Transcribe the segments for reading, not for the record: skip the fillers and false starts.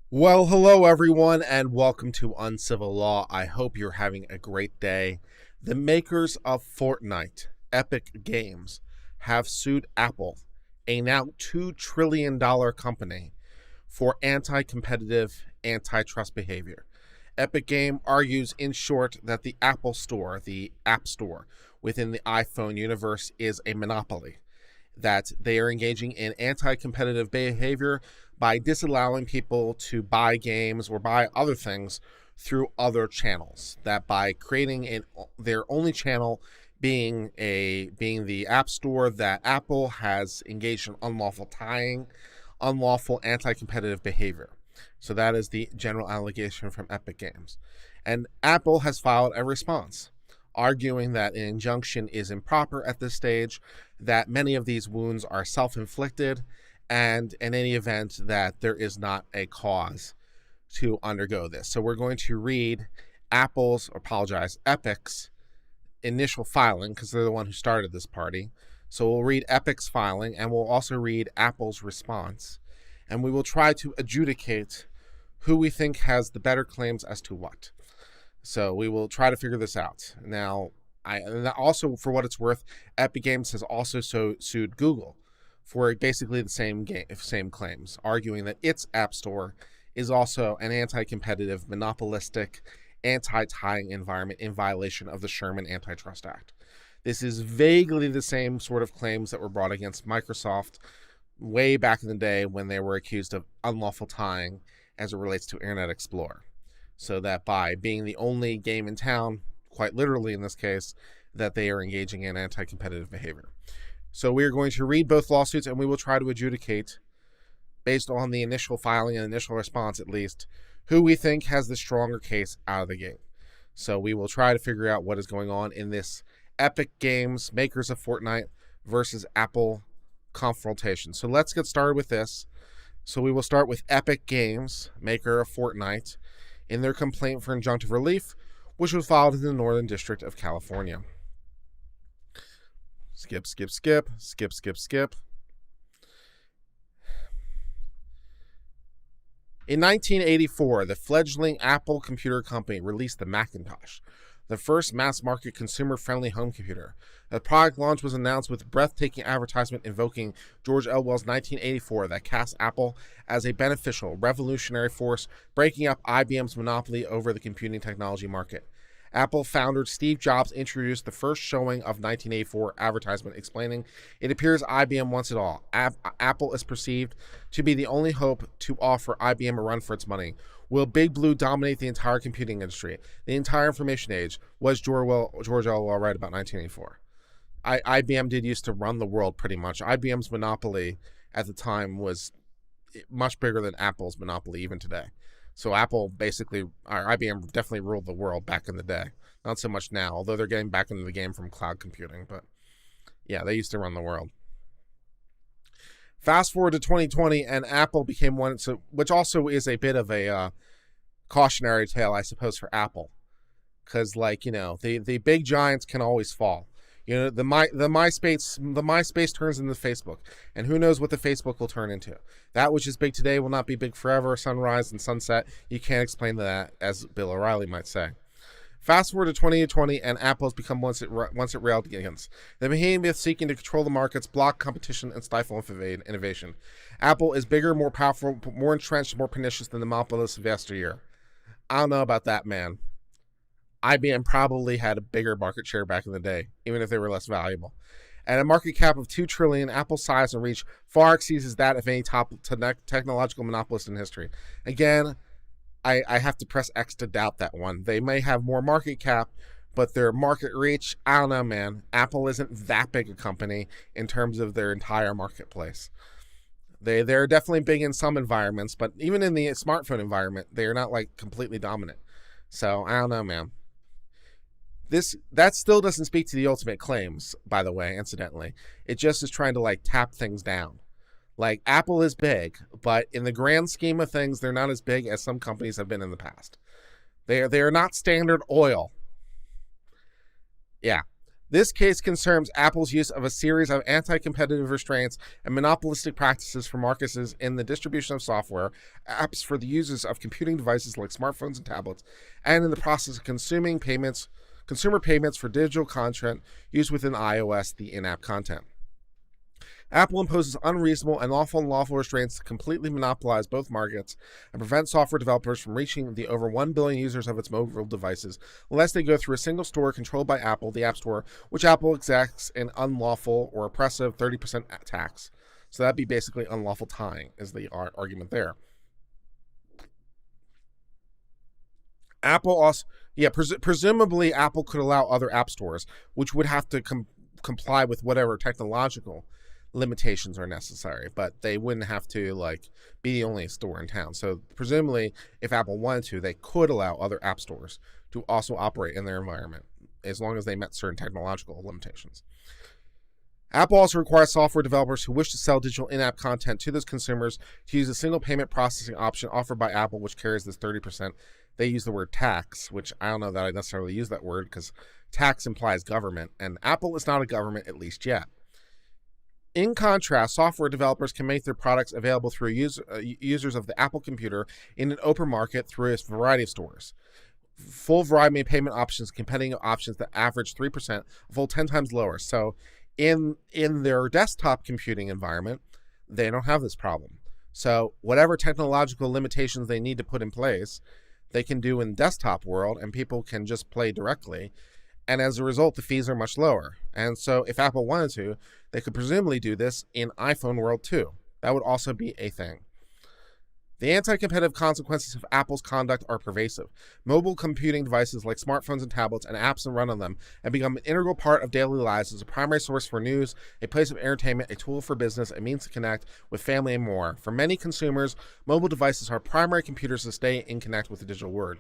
Well, hello everyone, and welcome to Uncivil Law. I hope you're having a great day. The makers of Fortnite, Epic Games, have sued Apple, a now $2 trillion company, for anti-competitive antitrust behavior. Epic Game argues, in short, that the Apple Store, the App Store within the iPhone universe, is a monopoly, that they are engaging in anti-competitive behavior by disallowing people to buy games or buy other things through other channels. That by creating their only channel being the App Store, that Apple has engaged in unlawful tying, unlawful anti-competitive behavior. So that is the general allegation from Epic Games. And Apple has filed a response, arguing that an injunction is improper at this stage, that many of these wounds are self-inflicted, and in any event that there is not a cause to undergo this. So we're going to read Epic's initial filing, because they're the one who started this party. So we'll read Epic's filing, and we'll also read Apple's response, and we will try to adjudicate who we think has the better claims as to what. So we will try to figure this out. Now, also, for what it's worth, Epic Games has also sued Google for basically the same claims, arguing that its App Store is also an anti-competitive, monopolistic, anti-tying environment in violation of the Sherman Antitrust Act. This is vaguely the same sort of claims that were brought against Microsoft way back in the day when they were accused of unlawful tying as it relates to Internet Explorer. So that by being the only game in town, quite literally in this case, that they are engaging in anti-competitive behavior. So we are going to read both lawsuits, and we will try to adjudicate, based on the initial filing and initial response at least, who we think has the stronger case out of the gate. So we will try to figure out what is going on in this Epic Games, makers of Fortnite, versus Apple confrontation. So let's get started with this. So we will start with Epic Games, maker of Fortnite, in their complaint for injunctive relief, which was filed in the Northern District of California. Skip. In 1984, the fledgling Apple computer company released the Macintosh, the first mass-market consumer-friendly home computer. The product launch was announced with a breathtaking advertisement invoking George Orwell's 1984 that cast Apple as a beneficial, revolutionary force, breaking up IBM's monopoly over the computing technology market. Apple founder Steve Jobs introduced the first showing of 1984 advertisement, explaining, "It appears IBM wants it all. Apple is perceived to be the only hope to offer IBM a run for its money. Will Big Blue dominate the entire computing industry, the entire information age?" Was George Orwell right about 1984? IBM did used to run the world pretty much. IBM's monopoly at the time was much bigger than Apple's monopoly even today. So IBM definitely ruled the world back in the day. Not so much now, although they're getting back into the game from cloud computing. But yeah, they used to run the world. Fast forward to 2020, and Apple became one, which also is a bit of a cautionary tale, I suppose, for Apple. Because, the big giants can always fall. The MySpace turns into Facebook, and who knows what the Facebook will turn into. That which is big today will not be big forever. Sunrise and sunset, you can't explain that, as Bill O'Reilly might say. Fast forward to 2020, and Apple has become once it railed against. The behemoth seeking to control the markets, block competition, and stifle innovation. Apple is bigger, more powerful, more entrenched, more pernicious than the monopolists of yesteryear. I don't know about that, man. IBM probably had a bigger market share back in the day, even if they were less valuable. At a market cap of $2 trillion, Apple's size and reach far exceeds that of any top technological monopolist in history. Again, I have to press X to doubt that one. They may have more market cap, but their market reach, I don't know, man. Apple isn't that big a company in terms of their entire marketplace. They're definitely big in some environments, but even in the smartphone environment, they are not completely dominant. So I don't know, man. That still doesn't speak to the ultimate claims, by the way, incidentally. It just is trying to tap things down. Apple is big, but in the grand scheme of things, they're not as big as some companies have been in the past. They are not Standard Oil. Yeah. This case concerns Apple's use of a series of anti-competitive restraints and monopolistic practices for markets in the distribution of software, apps for the users of computing devices like smartphones and tablets, and in the process of consumer payments for digital content used within iOS, the in-app content. Apple imposes unreasonable and unlawful restraints to completely monopolize both markets and prevent software developers from reaching the over 1 billion users of its mobile devices unless they go through a single store controlled by Apple, the App Store, which Apple exacts an unlawful or oppressive 30% tax. So that'd be basically unlawful tying, is the argument there. Apple also, presumably Apple could allow other app stores, which would have to comply with whatever technological limitations are necessary, but they wouldn't have to be the only store in town. So presumably, if Apple wanted to, they could allow other app stores to also operate in their environment, as long as they met certain technological limitations. Apple also requires software developers who wish to sell digital in-app content to those consumers to use a single payment processing option offered by Apple, which carries this 30%. They use the word tax, which I don't know that I necessarily use that word because tax implies government, and Apple is not a government, at least yet. In contrast, software developers can make their products available through users of the Apple computer in an open market through a variety of stores. Full variety of payment options, competitive options that average 3%, a full 10 times lower. So in their desktop computing environment, they don't have this problem. So whatever technological limitations they need to put in place, they can do in the desktop world, and people can just play directly. And as a result, the fees are much lower. And so if Apple wanted to, they could presumably do this in iPhone world too. That would also be a thing. The anti-competitive consequences of Apple's conduct are pervasive. Mobile computing devices like smartphones and tablets and apps that run on them have become an integral part of daily lives as a primary source for news, a place of entertainment, a tool for business, a means to connect with family, and more. For many consumers, mobile devices are primary computers to stay in connect with the digital world.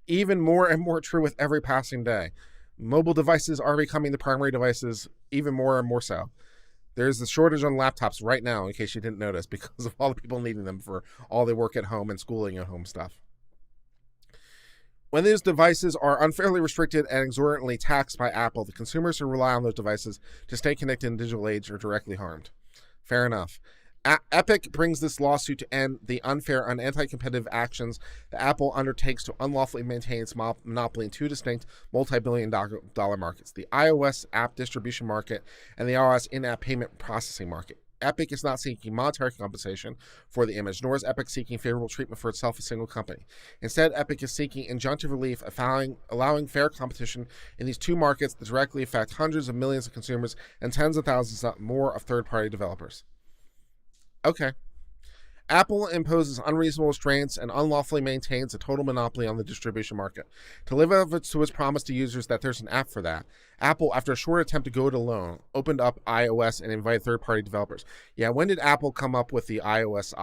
Even more and more true with every passing day. Mobile devices are becoming the primary devices even more and more so. There's a shortage on laptops right now, in case you didn't notice, because of all the people needing them for all their work at home and schooling at home stuff. When these devices are unfairly restricted and exorbitantly taxed by Apple, the consumers who rely on those devices to stay connected in the digital age are directly harmed. Fair enough. Epic brings this lawsuit to end the unfair and anti-competitive actions that Apple undertakes to unlawfully maintain its monopoly in two distinct multi-billion-dollar markets, the iOS app distribution market and the iOS in-app payment processing market. Epic is not seeking monetary compensation for the image, nor is Epic seeking favorable treatment for itself as a single company. Instead, Epic is seeking injunctive relief, allowing fair competition in these two markets that directly affect hundreds of millions of consumers and tens of thousands more of third-party developers. Okay. Apple imposes unreasonable restraints and unlawfully maintains a total monopoly on the distribution market. To live up to its promise to users that there's an app for that, Apple, after a short attempt to go it alone, opened up iOS and invited third-party developers. Yeah, when did Apple come up with the iOS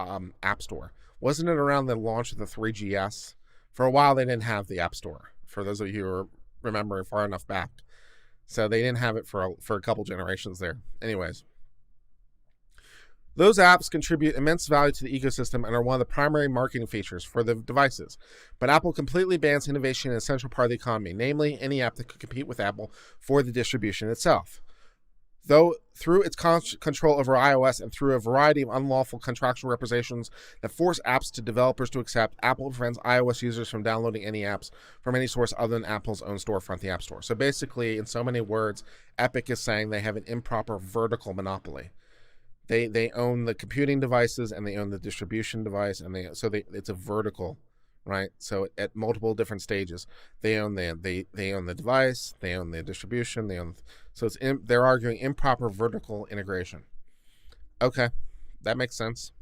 App Store? Wasn't it around the launch of the 3GS? For a while, they didn't have the App Store, for those of you who are remembering far enough back. So they didn't have it for a couple generations there. Anyways. Those apps contribute immense value to the ecosystem and are one of the primary marketing features for the devices. But Apple completely bans innovation in a central part of the economy, namely any app that could compete with Apple for the distribution itself. Though through its control over iOS and through a variety of unlawful contractual representations that force apps to developers to accept, Apple prevents iOS users from downloading any apps from any source other than Apple's own storefront, the App Store. So basically, in so many words, Epic is saying they have an improper vertical monopoly. They own the computing devices and they own the distribution device, and it's a vertical, right? So at multiple different stages, they own the device, they own the distribution, they're arguing improper vertical integration. Okay, that makes sense.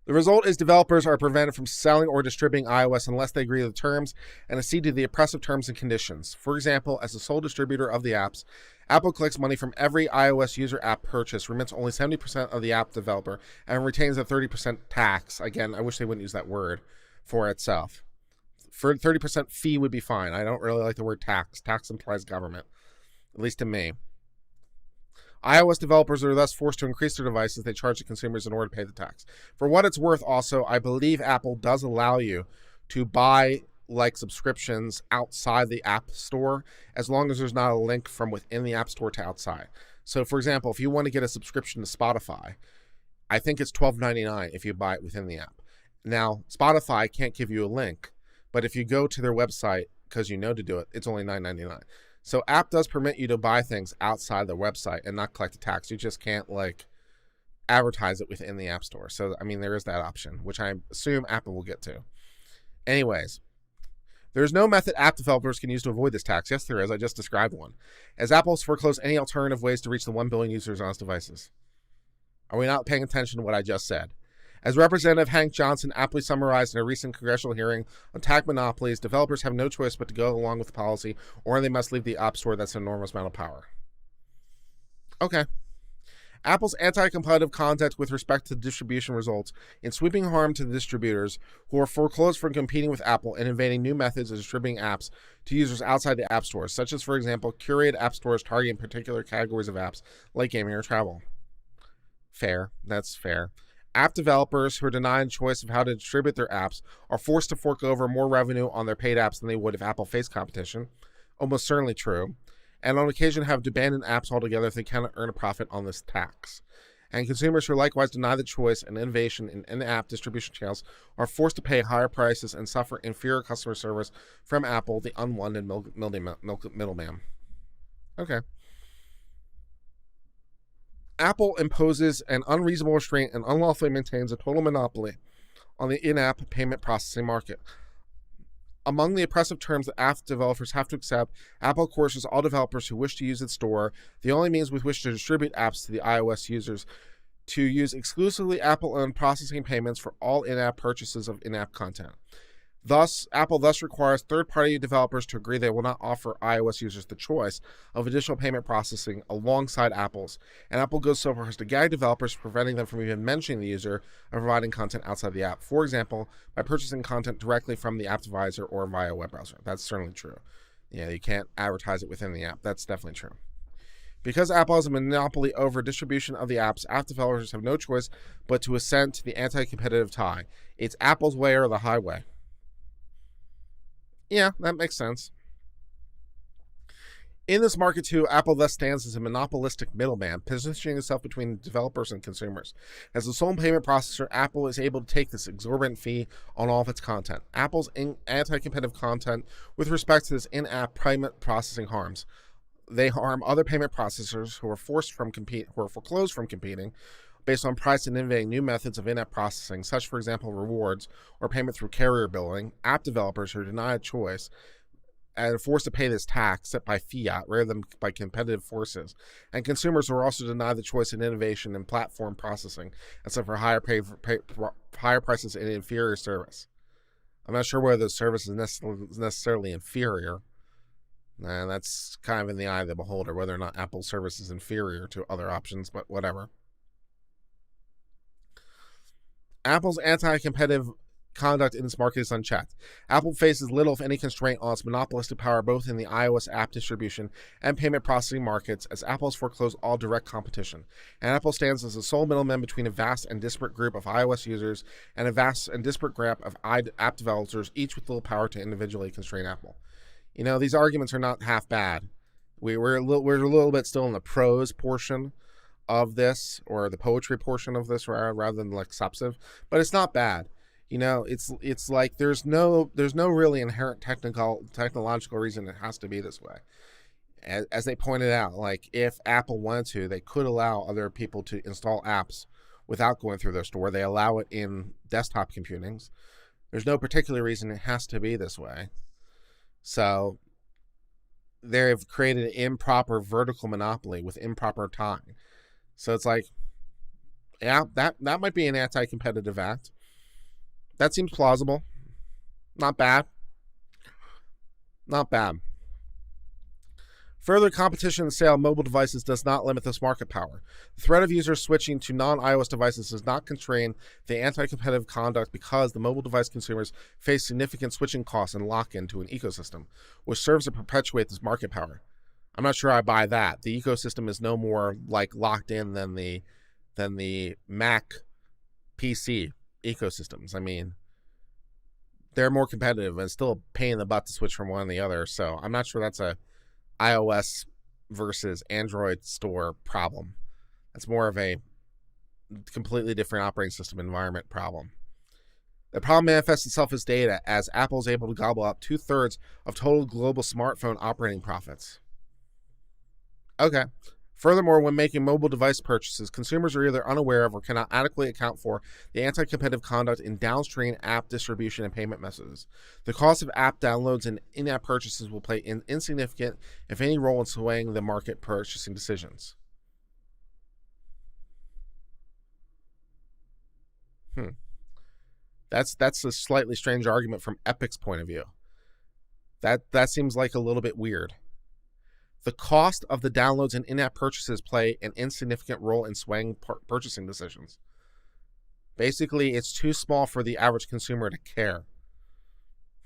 The result is developers are prevented from selling or distributing iOS unless they agree to the terms and accede to the oppressive terms and conditions. For example, as the sole distributor of the apps, Apple collects money from every iOS user app purchase, remits only 70% of the app developer, and retains a 30% tax. Again, I wish they wouldn't use that word for itself. For 30% fee would be fine. I don't really like the word tax. Tax implies government, at least to me. iOS developers are thus forced to increase their devices they charge the consumers in order to pay the tax. For what it's worth, also, I believe Apple does allow you to buy like subscriptions outside the App Store as long as there's not a link from within the App Store to outside. So, for example, if you want to get a subscription to Spotify, I think it's $12.99 if you buy it within the app. Now, Spotify can't give you a link, but if you go to their website because you know to do it, it's only $9.99. So, app does permit you to buy things outside the website and not collect a tax. You just can't like advertise it within the App Store. So, I mean, there is that option, which I assume Apple will get to. Anyways, there's no method app developers can use to avoid this tax. Yes, there is. I just described one. As Apple's foreclosed any alternative ways to reach the 1 billion users on its devices. Are we not paying attention to what I just said? As Representative Hank Johnson aptly summarized in a recent congressional hearing on tech monopolies, developers have no choice but to go along with the policy, or they must leave the App Store. That's an enormous amount of power. Okay. Apple's anti-competitive conduct with respect to distribution results in sweeping harm to the distributors who are foreclosed from competing with Apple and inventing new methods of distributing apps to users outside the App Store, such as, for example, curated app stores targeting particular categories of apps like gaming or travel. Fair. That's fair. App developers who are denied a choice of how to distribute their apps are forced to fork over more revenue on their paid apps than they would if Apple faced competition. Almost certainly true. And on occasion have to abandon apps altogether if they cannot earn a profit on this tax. And consumers who are likewise denied the choice and innovation in in-app distribution channels are forced to pay higher prices and suffer inferior customer service from Apple, the unwanted middleman. Okay. Apple imposes an unreasonable restraint and unlawfully maintains a total monopoly on the in-app payment processing market. Among the oppressive terms that app developers have to accept, Apple coerces all developers who wish to use its store, the only means with which to distribute apps to the iOS users, to use exclusively Apple-owned processing payments for all in-app purchases of in-app content. Apple requires third-party developers to agree they will not offer iOS users the choice of additional payment processing alongside Apple's, and Apple goes so far as to gag developers, preventing them from even mentioning the user of providing content outside the app. For example, by purchasing content directly from the app device or via a web browser. That's certainly true. Yeah, you can't advertise it within the app. That's definitely true. Because Apple has a monopoly over distribution of the apps, app developers have no choice but to assent to the anti-competitive tie. It's Apple's way or the highway. Yeah, that makes sense. In this market, too, Apple thus stands as a monopolistic middleman, positioning itself between developers and consumers. As the sole payment processor, Apple is able to take this exorbitant fee on all of its content. Apple's anti-competitive content with respect to this in-app payment processing harms. They harm other payment processors who are foreclosed from competing based on price and innovating new methods of in-app processing, such, for example, rewards or payment through carrier billing. App developers who are denied a choice and are forced to pay this tax set by fiat rather than by competitive forces. And consumers who are also denied the choice in innovation and platform processing, except for higher prices and inferior service. I'm not sure whether the service is necessarily inferior. And that's kind of in the eye of the beholder, whether or not Apple's service is inferior to other options, but whatever. Apple's anti-competitive conduct in this market is unchecked. Apple faces little, if any, constraint on its monopolistic power both in the iOS app distribution and payment processing markets, as Apple has foreclosed all direct competition. And Apple stands as the sole middleman between a vast and disparate group of iOS users and a vast and disparate group of app developers, each with little power to individually constrain Apple. You know, these arguments are not half bad. We're a little bit still in the prose portion of this, or the poetry portion of this, rather than like substantive, but it's not bad. You know, it's like there's no really inherent technological reason it has to be this way. As they pointed out, like if Apple wanted to, they could allow other people to install apps without going through their store. They allow it in desktop computings. There's no particular reason it has to be this way. So they've created an improper vertical monopoly with improper time. So it's like, yeah, that might be an anti-competitive act. That seems plausible. Not bad. Not bad. Further, competition in the sale of mobile devices does not limit this market power. The threat of users switching to non-iOS devices does not constrain the anti-competitive conduct because the mobile device consumers face significant switching costs and lock-in to an ecosystem, which serves to perpetuate this market power. I'm not sure I buy that. The ecosystem is no more like locked in than the Mac PC ecosystems. I mean, they're more competitive, and it's still a pain in the butt to switch from one to the other. So I'm not sure that's a iOS versus Android store problem. That's more of a completely different operating system environment problem. The problem manifests itself as data, as Apple is able to gobble up 2/3 of total global smartphone operating profits. Okay. Furthermore, when making mobile device purchases, consumers are either unaware of or cannot adequately account for the anti-competitive conduct in downstream app distribution and payment methods. The cost of app downloads and in-app purchases will play an insignificant, if any, role in swaying the market purchasing decisions. That's a slightly strange argument from Epic's point of view. That seems like a little bit weird. The cost of the downloads and in-app purchases play an insignificant role in swaying purchasing decisions. Basically, it's too small for the average consumer to care.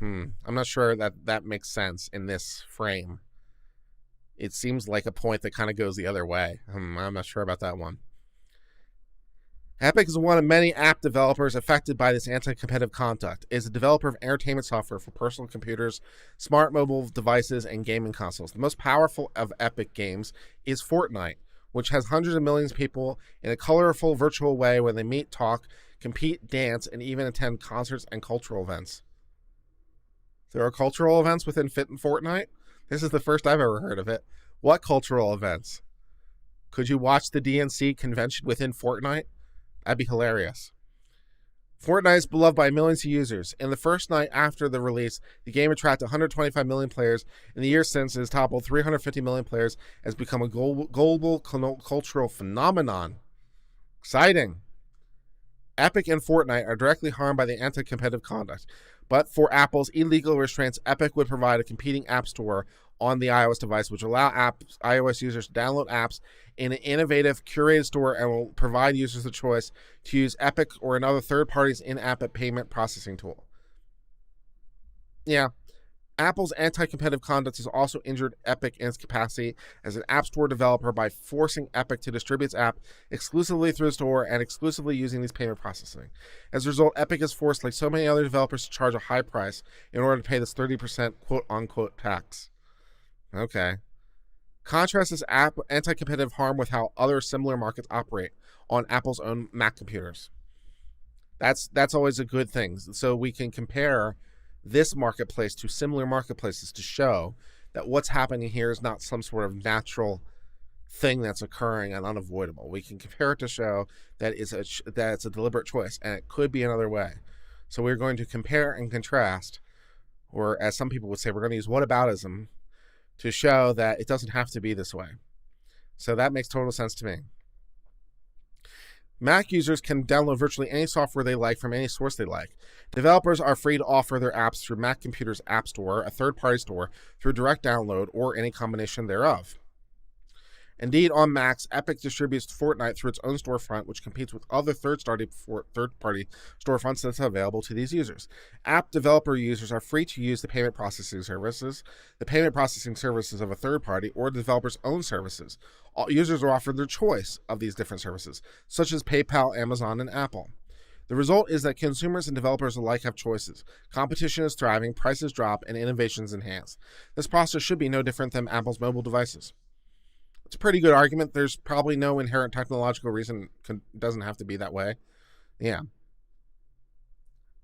I'm not sure that makes sense in this frame. It seems like a point that kind of goes the other way. I'm not sure about that one. Epic is one of many app developers affected by this anti-competitive conduct. It is a developer of entertainment software for personal computers, smart mobile devices, and gaming consoles. The most powerful of Epic games is Fortnite, which has hundreds of millions of people in a colorful virtual way where they meet, talk, compete, dance, and even attend concerts and cultural events. There are cultural events within Fortnite? This is the first I've ever heard of it. What cultural events? Could you watch the DNC convention within Fortnite? That'd be hilarious. Fortnite is beloved by millions of users. In the first night after the release, the game attracted 125 million players. In the years since, it has toppled 350 million players and has become a global cultural phenomenon. Exciting. Epic and Fortnite are directly harmed by the anti-competitive conduct. But for Apple's illegal restraints, Epic would provide a competing app store on the iOS device, which will allow iOS users to download apps in an innovative, curated store and will provide users the choice to use Epic or another third party's in-app payment processing tool. Yeah. Apple's anti-competitive conduct has also injured Epic in its capacity as an app store developer by forcing Epic to distribute its app exclusively through the store and exclusively using these payment processing. As a result, Epic is forced, like so many other developers, to charge a high price in order to pay this 30% quote-unquote tax. Okay. Contrast this anti-competitive harm with how other similar markets operate on Apple's own Mac computers. That's always a good thing. So we can compare this marketplace to similar marketplaces to show that what's happening here is not some sort of natural thing that's occurring and unavoidable. We can compare it to show that it's a deliberate choice, and it could be another way. So we're going to compare and contrast, or as some people would say, we're going to use whataboutism to show that it doesn't have to be this way. So that makes total sense to me. Mac users can download virtually any software they like from any source they like. Developers are free to offer their apps through Mac Computer's App Store, a third-party store, through direct download, or any combination thereof. Indeed, on Macs, Epic distributes Fortnite through its own storefront, which competes with other third-party storefronts that's available to these users. App developer users are free to use the payment processing services of a third party, or the developer's own services. All users are offered their choice of these different services, such as PayPal, Amazon, and Apple. The result is that consumers and developers alike have choices. Competition is thriving, prices drop, and innovations enhanced. This process should be no different than Apple's mobile devices. It's a pretty good argument. There's probably no inherent technological reason it doesn't have to be that way. Yeah.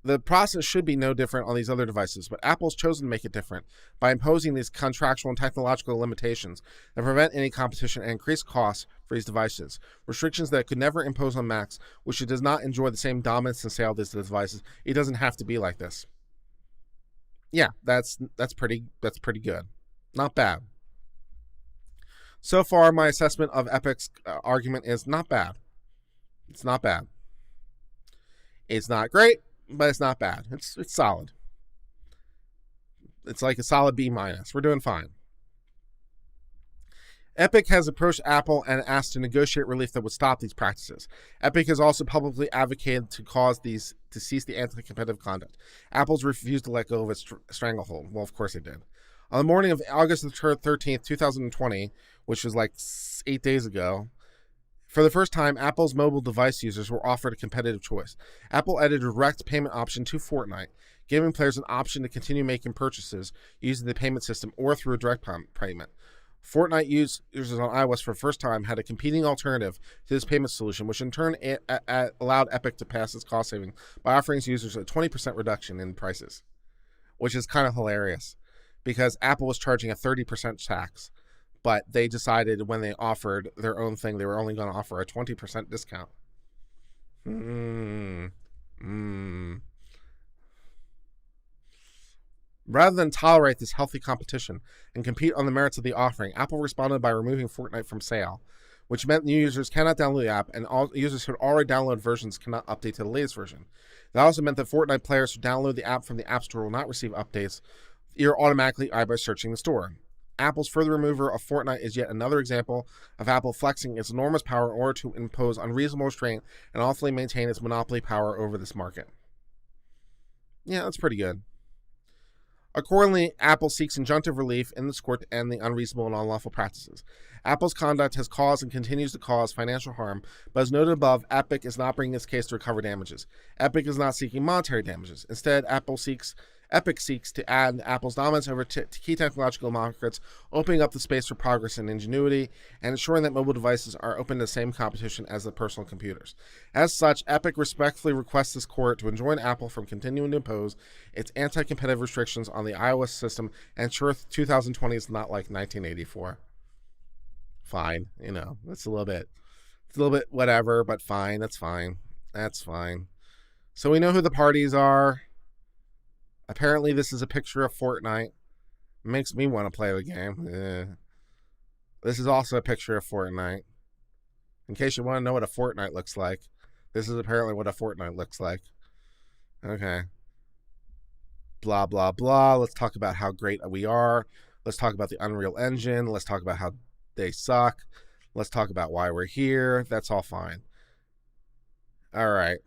The process should be no different on these other devices, but Apple's chosen to make it different by imposing these contractual and technological limitations that prevent any competition and increase costs for these devices. Restrictions that it could never impose on Macs, which it does not enjoy the same dominance and sale of these devices. It doesn't have to be like this. Yeah, that's pretty good. Not bad. So far, my assessment of Epic's argument is not bad. It's not bad. It's not great, but it's not bad. It's solid. It's like a solid B-. We're doing fine. Epic has approached Apple and asked to negotiate relief that would stop these practices. Epic has also publicly advocated to cease the anti-competitive conduct. Apple's refused to let go of its stranglehold. Well, of course it did. On the morning of August 13th, 2020, which was like 8 days ago, For the first time, Apple's mobile device users were offered a competitive choice. Apple added a direct payment option to Fortnite, giving players an option to continue making purchases using the payment system or through a direct payment. Fortnite users on iOS for the first time had a competing alternative to this payment solution, which in turn allowed Epic to pass its cost saving by offering its users a 20% reduction in prices, which is kind of hilarious because Apple was charging a 30% tax, but they decided when they offered their own thing, they were only going to offer a 20% discount. Rather than tolerate this healthy competition and compete on the merits of the offering, Apple responded by removing Fortnite from sale, which meant new users cannot download the app, and all users who had already downloaded versions cannot update to the latest version. That also meant that Fortnite players who download the app from the App Store will not receive updates either automatically or by searching the store. Apple's further removal of Fortnite is yet another example of Apple flexing its enormous power in order to impose unreasonable restraint and ultimately maintain its monopoly power over this market. Yeah, that's pretty good. Accordingly, Apple seeks injunctive relief in this court to end the unreasonable and unlawful practices. Apple's conduct has caused and continues to cause financial harm, but as noted above, Epic is not bringing its case to recover damages. Epic is not seeking monetary damages. Instead, Epic seeks to add Apple's dominance over key technological markets, opening up the space for progress and ingenuity, and ensuring that mobile devices are open to the same competition as the personal computers. As such, Epic respectfully requests this court to enjoin Apple from continuing to impose its anti-competitive restrictions on the iOS system and ensure 2020 is not like 1984. Fine, it's a little bit whatever, but fine, that's fine. So we know who the parties are. Apparently, this is a picture of Fortnite. Makes me want to play the game. This is also a picture of Fortnite. In case you want to know what a Fortnite looks like, this is apparently what a Fortnite looks like. Okay. Blah, blah, blah. Let's talk about how great we are. Let's talk about the Unreal Engine. Let's talk about how they suck. Let's talk about why we're here. That's all fine. All right.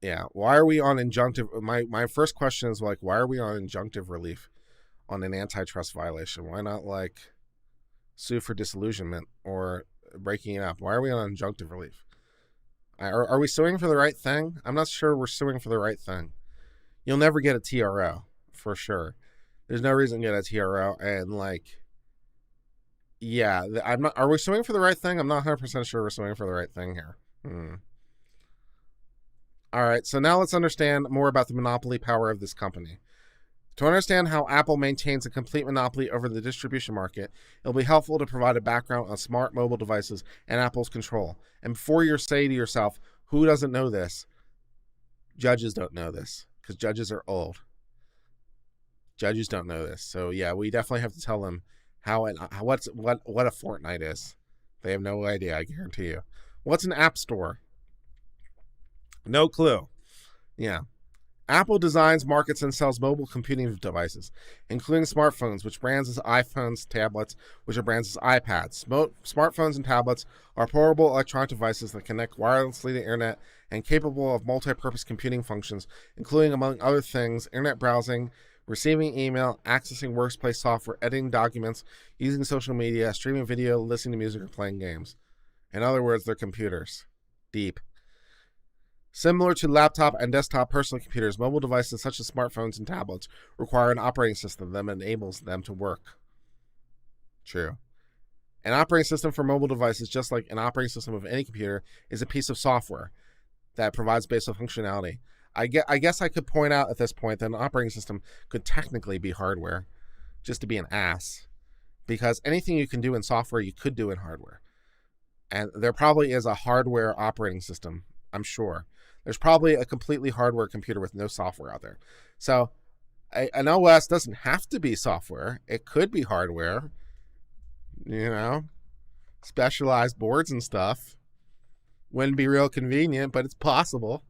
Yeah, why are we on injunctive? My first question is why are we on injunctive relief on an antitrust violation? Why not sue for disillusionment or breaking it up? Why are we on injunctive relief? Are we suing for the right thing? I'm not sure we're suing for the right thing. You'll never get a TRO for sure. There's no reason to get a TRO, and yeah, I'm not. Are we suing for the right thing? I'm not 100% sure we're suing for the right thing here. All right, so now let's understand more about the monopoly power of this company. To understand how Apple maintains a complete monopoly over the distribution market, it'll be helpful to provide a background on smart mobile devices and Apple's control. And before you say to yourself, who doesn't know this? Judges don't know this, because judges are old. Judges don't know this. So yeah, we definitely have to tell them what a Fortnite is. They have no idea, I guarantee you. What's an app store? No clue. Yeah. Apple designs, markets, and sells mobile computing devices, including smartphones, which brands as iPhones, tablets, which are brands as iPads. Smartphones and tablets are portable electronic devices that connect wirelessly to the internet and capable of multi-purpose computing functions, including, among other things, internet browsing, receiving email, accessing workplace software, editing documents, using social media, streaming video, listening to music, or playing games. In other words, they're computers. Deep. Similar to laptop and desktop personal computers, mobile devices such as smartphones and tablets require an operating system that enables them to work. True. An operating system for mobile devices, just like an operating system of any computer, is a piece of software that provides basic functionality. I guess I could point out at this point that an operating system could technically be hardware, just to be an ass, because anything you can do in software, you could do in hardware. And there probably is a hardware operating system, I'm sure. There's probably a completely hardware computer with no software out there. So an OS doesn't have to be software. It could be hardware, specialized boards and stuff. Wouldn't be real convenient, but it's possible.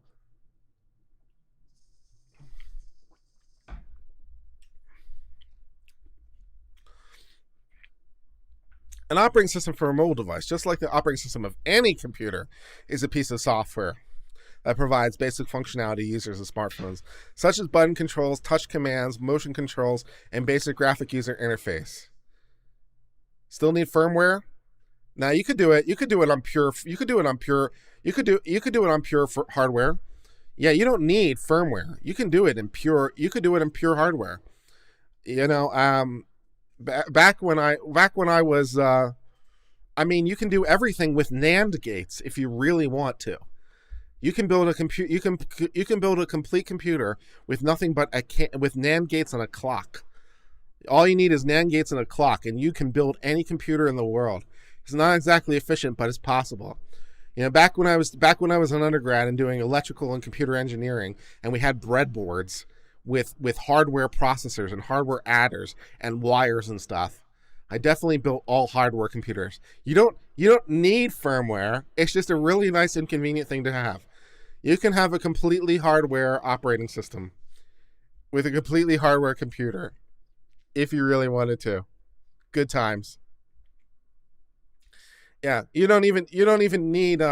An operating system for a mobile device, just like the operating system of any computer, is a piece of software that provides basic functionality to users of smartphones, such as button controls, touch commands, motion controls, and basic graphic user interface. Still need firmware? Now you could do it. You could do it on pure. You could do it on pure. You could do it on pure hardware. Yeah, you don't need firmware. You can do it in pure. You could do it in pure hardware. You know, back when I was, I mean, you can do everything with NAND gates if you really want to. You can build a compute. You can build a complete computer with nothing but with NAND gates and a clock. All you need is NAND gates and a clock, and you can build any computer in the world. It's not exactly efficient, but it's possible. You know, back when I was an undergrad and doing electrical and computer engineering, and we had breadboards with hardware processors and hardware adders and wires and stuff. I definitely built all hardware computers. You don't need firmware. It's just a really nice and convenient thing to have. You can have a completely hardware operating system with a completely hardware computer if you really wanted to. Good times. Yeah, you don't even need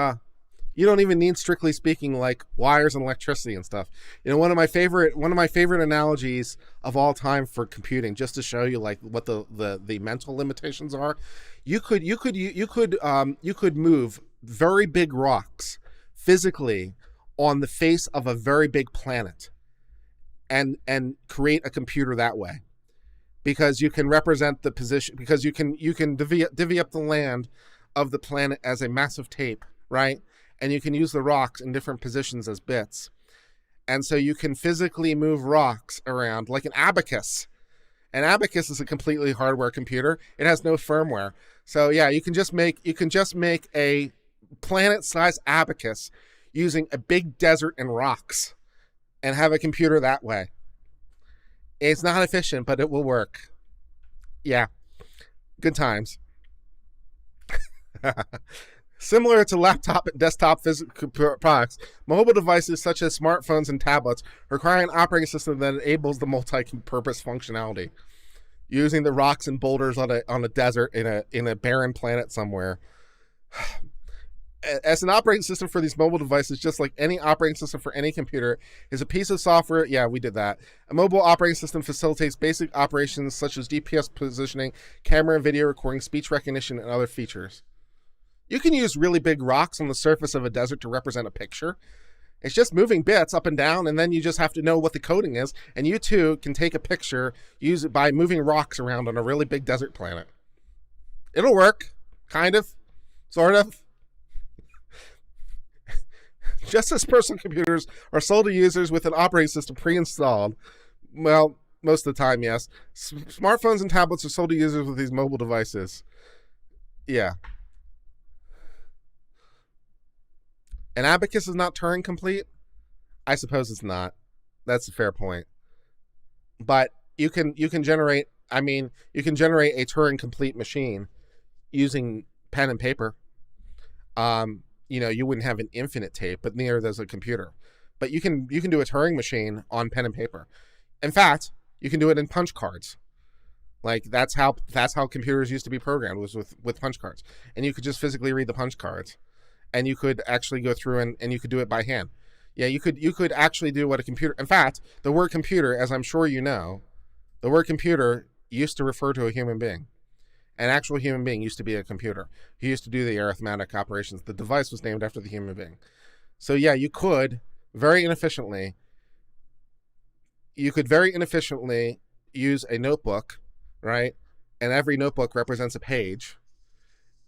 strictly speaking like wires and electricity and stuff. You know, one of my favorite analogies of all time for computing, just to show you like what the mental limitations are. You could move very big rocks physically on the face of a very big planet and create a computer that way, because you can represent the position, because you can divvy up the land of the planet as a massive tape, right? And you can use the rocks in different positions as bits. And so you can physically move rocks around like an abacus. An abacus is a completely hardware computer. It has no firmware. So yeah, you can just make a planet-sized abacus using a big desert and rocks and have a computer that way. It's not efficient, but it will work. Yeah. Good times. Similar to laptop and desktop physical products, mobile devices such as smartphones and tablets require an operating system that enables the multi-purpose functionality. Using the rocks and boulders on a desert in a barren planet somewhere. As an operating system for these mobile devices, just like any operating system for any computer, is a piece of software. Yeah, we did that. A mobile operating system facilitates basic operations such as GPS positioning, camera and video recording, speech recognition, and other features. You can use really big rocks on the surface of a desert to represent a picture. It's just moving bits up and down, and then you just have to know what the coding is, and you too can take a picture, use it by moving rocks around on a really big desert planet. It'll work, kind of, sort of. Just as personal computers are sold to users with an operating system pre-installed, well, most of the time, yes. Smartphones and tablets are sold to users with these mobile devices. Yeah. An abacus is not Turing complete? I suppose it's not. That's a fair point. But you can generate a Turing complete machine using pen and paper. You wouldn't have an infinite tape, but neither does a computer. But you can do a Turing machine on pen and paper. In fact, you can do it in punch cards. Like that's how computers used to be programmed, was with punch cards. And you could just physically read the punch cards. And you could actually go through and you could do it by hand. Yeah, you could actually do what a computer. In fact, the word computer, as I'm sure you know, the word computer used to refer to a human being. An actual human being used to be a computer. He used to do the arithmetic operations. The device was named after the human being. So yeah, you could very inefficiently use a notebook, right? And every notebook represents a page.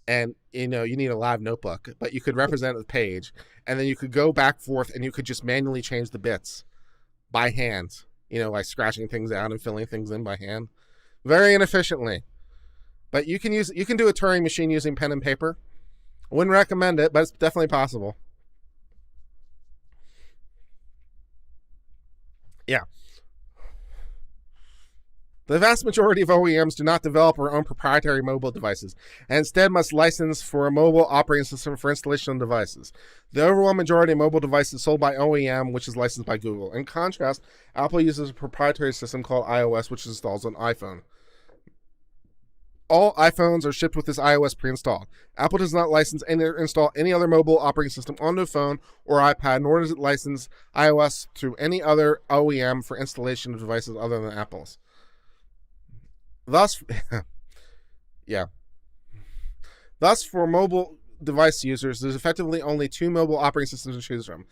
And, you need a live notebook, but you could represent the page, and then you could go back forth and you could just manually change the bits by hand, by scratching things out and filling things in by hand. Very inefficiently. But you can do a Turing machine using pen and paper. I wouldn't recommend it, but it's definitely possible. Yeah. The vast majority of OEMs do not develop or own proprietary mobile devices, and instead must license for a mobile operating system for installation on devices. The overwhelming majority of mobile devices sold by OEM, which is licensed by Google. In contrast, Apple uses a proprietary system called iOS, which installs on iPhone. All iPhones are shipped with this iOS pre-installed. Apple does not license or install any other mobile operating system on the phone or iPad, nor does it license iOS through any other OEM for installation of devices other than Apple's. Thus, yeah. Thus, for mobile device users, there's effectively only two mobile operating systems to choose from: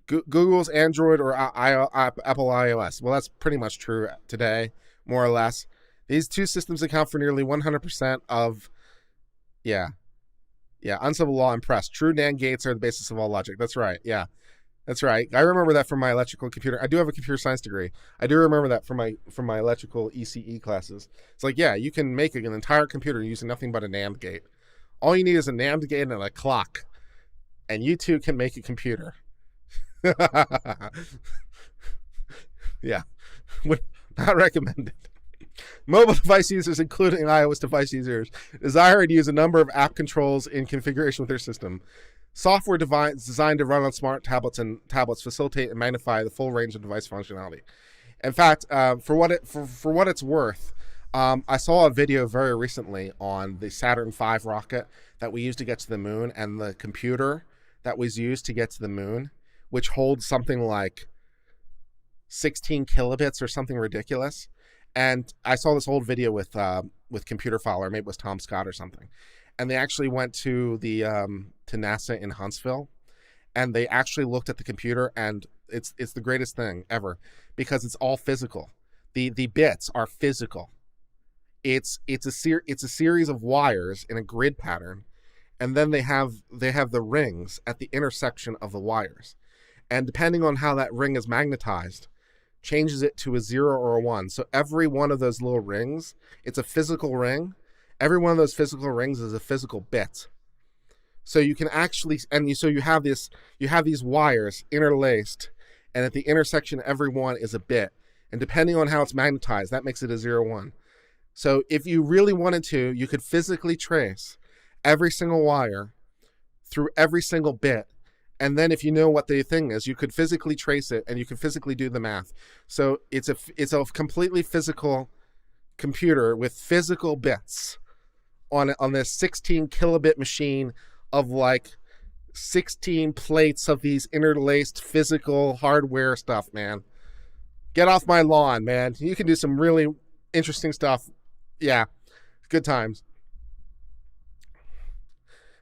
Google's Android or Apple iOS. Well, that's pretty much true today, more or less. These two systems account for nearly 100% of, yeah, uncivil law and press. True NAND gates are the basis of all logic. That's right. Yeah, that's right. I remember that from my electrical computer. I do have a computer science degree. I do remember that from my electrical ECE classes. It's like, yeah, you can make an entire computer using nothing but a NAND gate. All you need is a NAND gate and a clock, and you too can make a computer. Yeah, would not recommended. Mobile device users, including iOS device users, desire to use a number of app controls in configuration with their system. Software designed to run on smart tablets facilitate and magnify the full range of device functionality. In fact, for what it's worth, I saw a video very recently on the Saturn V rocket that we used to get to the moon, and the computer that was used to get to the moon, which holds something like 16 kilobits or something ridiculous. And I saw this old video with Computer File, or maybe it was Tom Scott or something. And they actually went to the to NASA in Huntsville, and they actually looked at the computer, and it's the greatest thing ever because it's all physical. The bits are physical. It's a series of wires in a grid pattern, and then they have the rings at the intersection of the wires, and depending on how that ring is magnetized, changes it to a 0 or a 1. So every one of those little rings, it's a physical ring. Every one of those physical rings is a physical bit. So you can actually, so you have these wires interlaced, and at the intersection, every one is a bit. And depending on how it's magnetized, that makes it a 0, 1. So if you really wanted to, you could physically trace every single wire through every single bit. And then if you know what the thing is, you could physically trace it, and you could physically do the math. So it's a completely physical computer with physical bits on this 16 kilobit machine of like 16 plates of these interlaced physical hardware stuff, man. Get off my lawn, man. You can do some really interesting stuff. Yeah, good times.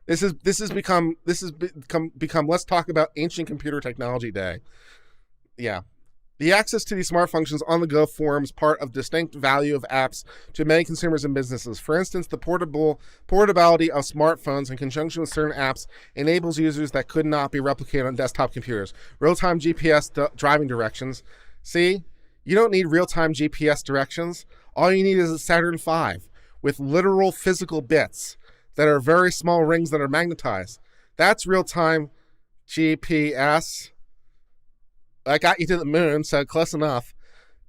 This has become let's talk about ancient computer technology day. Yeah. The access to these smart functions on the go forms part of distinct value of apps to many consumers and businesses. For instance, the portability of smartphones in conjunction with certain apps enables users that could not be replicated on desktop computers. Real-time GPS driving directions. See, you don't need real-time GPS directions. All you need is a Saturn V with literal physical bits that are very small rings that are magnetized. That's real-time GPS. I got you to the moon, so close enough.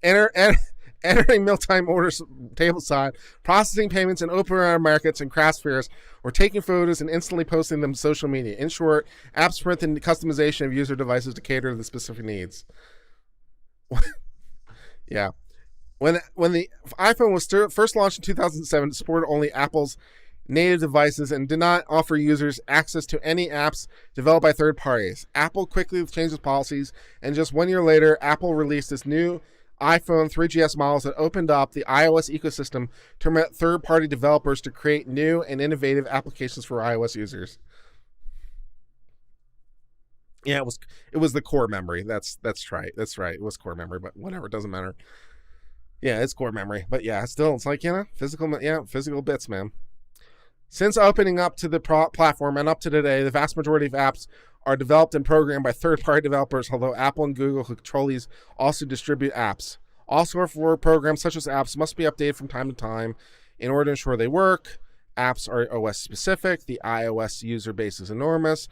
Entering mealtime orders tableside, processing payments in open air markets and craft fairs, or taking photos and instantly posting them to social media. In short, apps print and customization of user devices to cater to the specific needs. Yeah. When the iPhone was first launched in 2007, it supported only Apple's native devices and did not offer users access to any apps developed by third parties. Apple quickly changed its policies, and just 1 year later, Apple released its new iPhone 3GS models that opened up the iOS ecosystem to permit third-party developers to create new and innovative applications for iOS users. Yeah, it was the core memory. That's right. That's right. It was core memory, but whatever, it doesn't matter. Yeah, it's core memory, but yeah, still, it's like, physical bits, man. Since opening up to the platform and up to today, the vast majority of apps are developed and programmed by third-party developers, although Apple and Google, who control these, also distribute apps. All software programs, such as apps, must be updated from time to time in order to ensure they work. Apps are OS-specific. The iOS user base is enormous.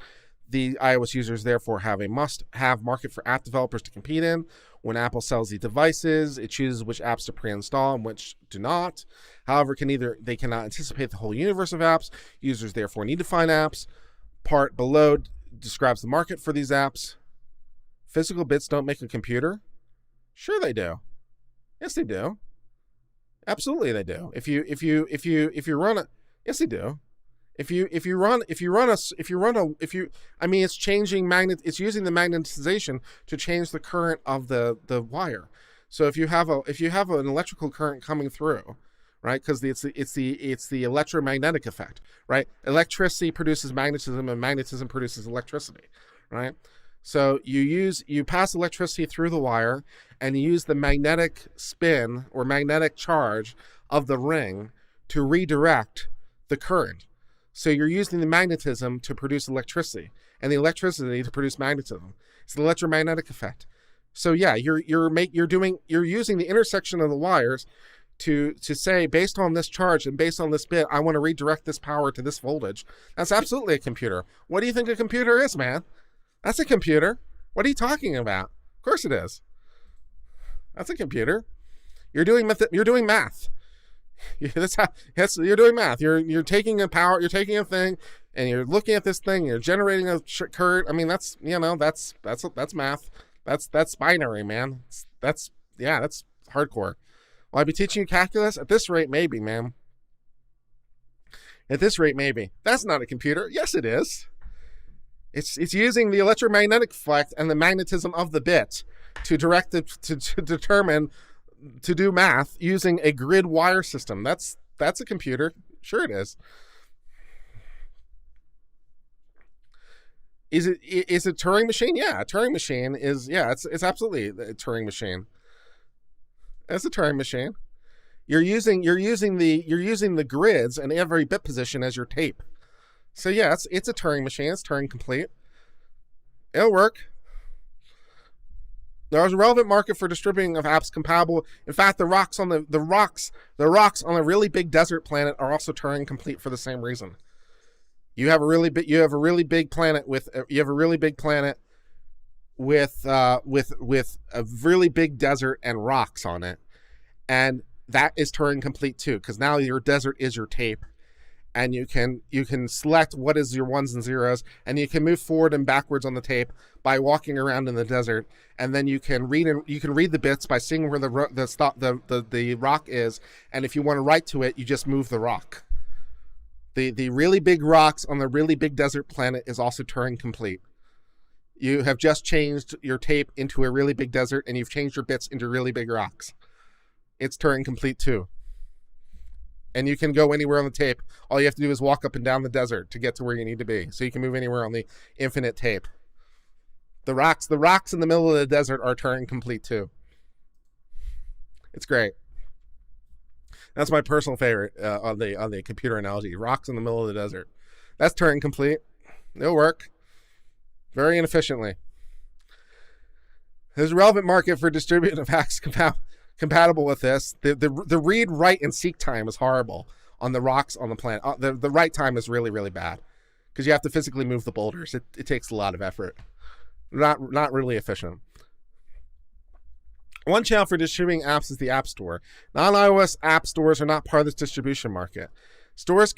The iOS users, therefore, have a must-have market for app developers to compete in. When Apple sells these devices, it chooses which apps to pre-install and which do not. However, they cannot anticipate the whole universe of apps. Users, therefore, need to find apps. Part below describes the market for these apps. Physical bits don't make a computer? Sure they do. Yes, they do. Absolutely they do. If you run a, yes, they do. It's using the magnetization to change the current of the wire. So if you have an electrical current coming through, right? Because it's the electromagnetic effect, right? Electricity produces magnetism, and magnetism produces electricity, right? So you pass electricity through the wire, and you use the magnetic spin or magnetic charge of the ring to redirect the current. So you're using the magnetism to produce electricity, and the electricity to produce magnetism. It's the electromagnetic effect. So yeah, you're using the intersection of the wires to say, based on this charge and based on this bit, I want to redirect this power to this voltage. That's absolutely a computer. What do you think a computer is, man? That's a computer. What are you talking about? Of course it is. That's a computer. You're doing math. You're doing math. You're doing math. You're taking a power. You're taking a thing, and you're looking at this thing. You're generating a current. I mean, that's math. That's binary, man. That's hardcore. Will I be teaching you calculus? At this rate, maybe, man. At this rate, maybe. That's not a computer. Yes, it is. It's using the electromagnetic effect and the magnetism of the bit to direct it to determine, to do math using a grid wire system. That's a computer. Sure it is. Is it a Turing machine? Yeah, a Turing machine is, it's absolutely a Turing machine. It's a Turing machine. You're using the grids and every bit position as your tape. So yeah, it's a Turing machine. It's Turing complete. It'll work. There's a relevant market for distributing of apps compatible. In fact, the rocks on the rocks on a really big desert planet are also Turing complete for the same reason. You have a really big planet with a really big desert and rocks on it, and that is Turing complete too, because now your desert is your tape, and you can select what is your ones and zeros, and you can move forward and backwards on the tape by walking around in the desert, and then you can read the bits by seeing where the rock is, and if you want to write to it, you just move the rock. The really big rocks on the really big desert planet is also Turing complete. You have just changed your tape into a really big desert, and you've changed your bits into really big rocks. It's Turing complete too. And you can go anywhere on the tape. All you have to do is walk up and down the desert to get to where you need to be. So you can move anywhere on the infinite tape. The rocks in the middle of the desert are Turing complete too. It's great. That's my personal favorite on the computer analogy. Rocks in the middle of the desert. That's Turing complete. It'll work. Very inefficiently. There's a relevant market for distributive hacks compatible with this. The read, write, and seek time is horrible on the rocks on the planet. The write time is really, really bad because you have to physically move the boulders. It takes a lot of effort. Not really efficient. One channel for distributing apps is the App Store. Non-iOS app stores are not part of this distribution market. Stores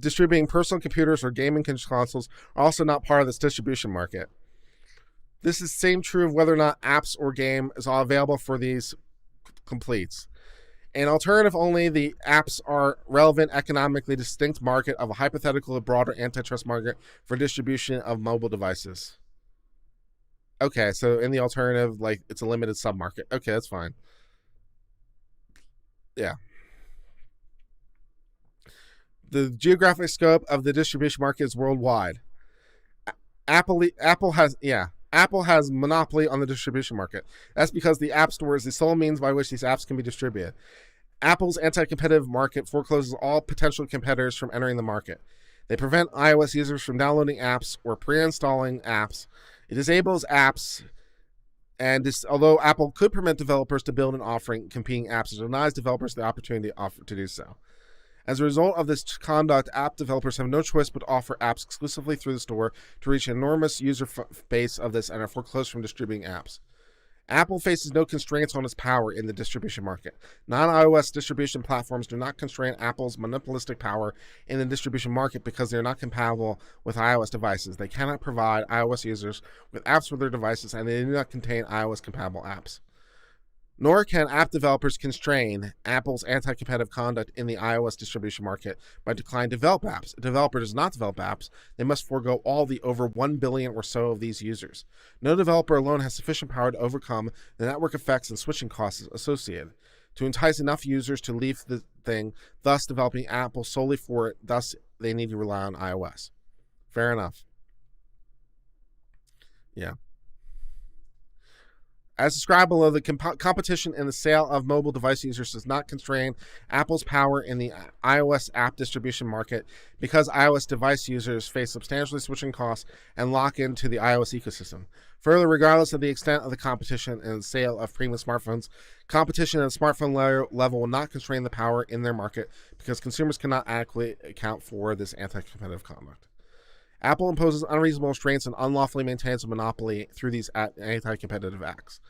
distributing personal computers or gaming consoles are also not part of this distribution market. This is the same true of whether or not apps or game is all available for these completes. An alternative only, the apps are relevant economically distinct market of a hypothetical broader antitrust market for distribution of mobile devices. Okay, so in the alternative, like, it's a limited sub-market. Okay, that's fine. Yeah. The geographic scope of the distribution market is worldwide. Apple has monopoly on the distribution market. That's because the App Store is the sole means by which these apps can be distributed. Apple's anti-competitive market forecloses all potential competitors from entering the market. They prevent iOS users from downloading apps or pre-installing apps. It disables apps, and although Apple could permit developers to build and offering competing apps, it denies developers the opportunity to do so. As a result of this conduct, app developers have no choice but to offer apps exclusively through the store to reach an enormous user base of this and are foreclosed from distributing apps. Apple faces no constraints on its power in the distribution market. Non-iOS distribution platforms do not constrain Apple's monopolistic power in the distribution market because they are not compatible with iOS devices. They cannot provide iOS users with apps for their devices, and they do not contain iOS-compatible apps. Nor can app developers constrain Apple's anti-competitive conduct in the iOS distribution market by declining to develop apps. If a developer does not develop apps, they must forego all the over 1 billion or so of these users. No developer alone has sufficient power to overcome the network effects and switching costs associated. to entice enough users to leave the thing, thus developing Apple solely for it. Thus, they need to rely on iOS. Fair enough. Yeah. As described below, the competition in the sale of mobile device users does not constrain Apple's power in the iOS app distribution market because iOS device users face substantially switching costs and lock into the iOS ecosystem. Further, regardless of the extent of the competition in the sale of premium smartphones, competition at the smartphone level will not constrain the power in their market because consumers cannot adequately account for this anti-competitive conduct. Apple imposes unreasonable restraints and unlawfully maintains a monopoly through these anti-competitive acts.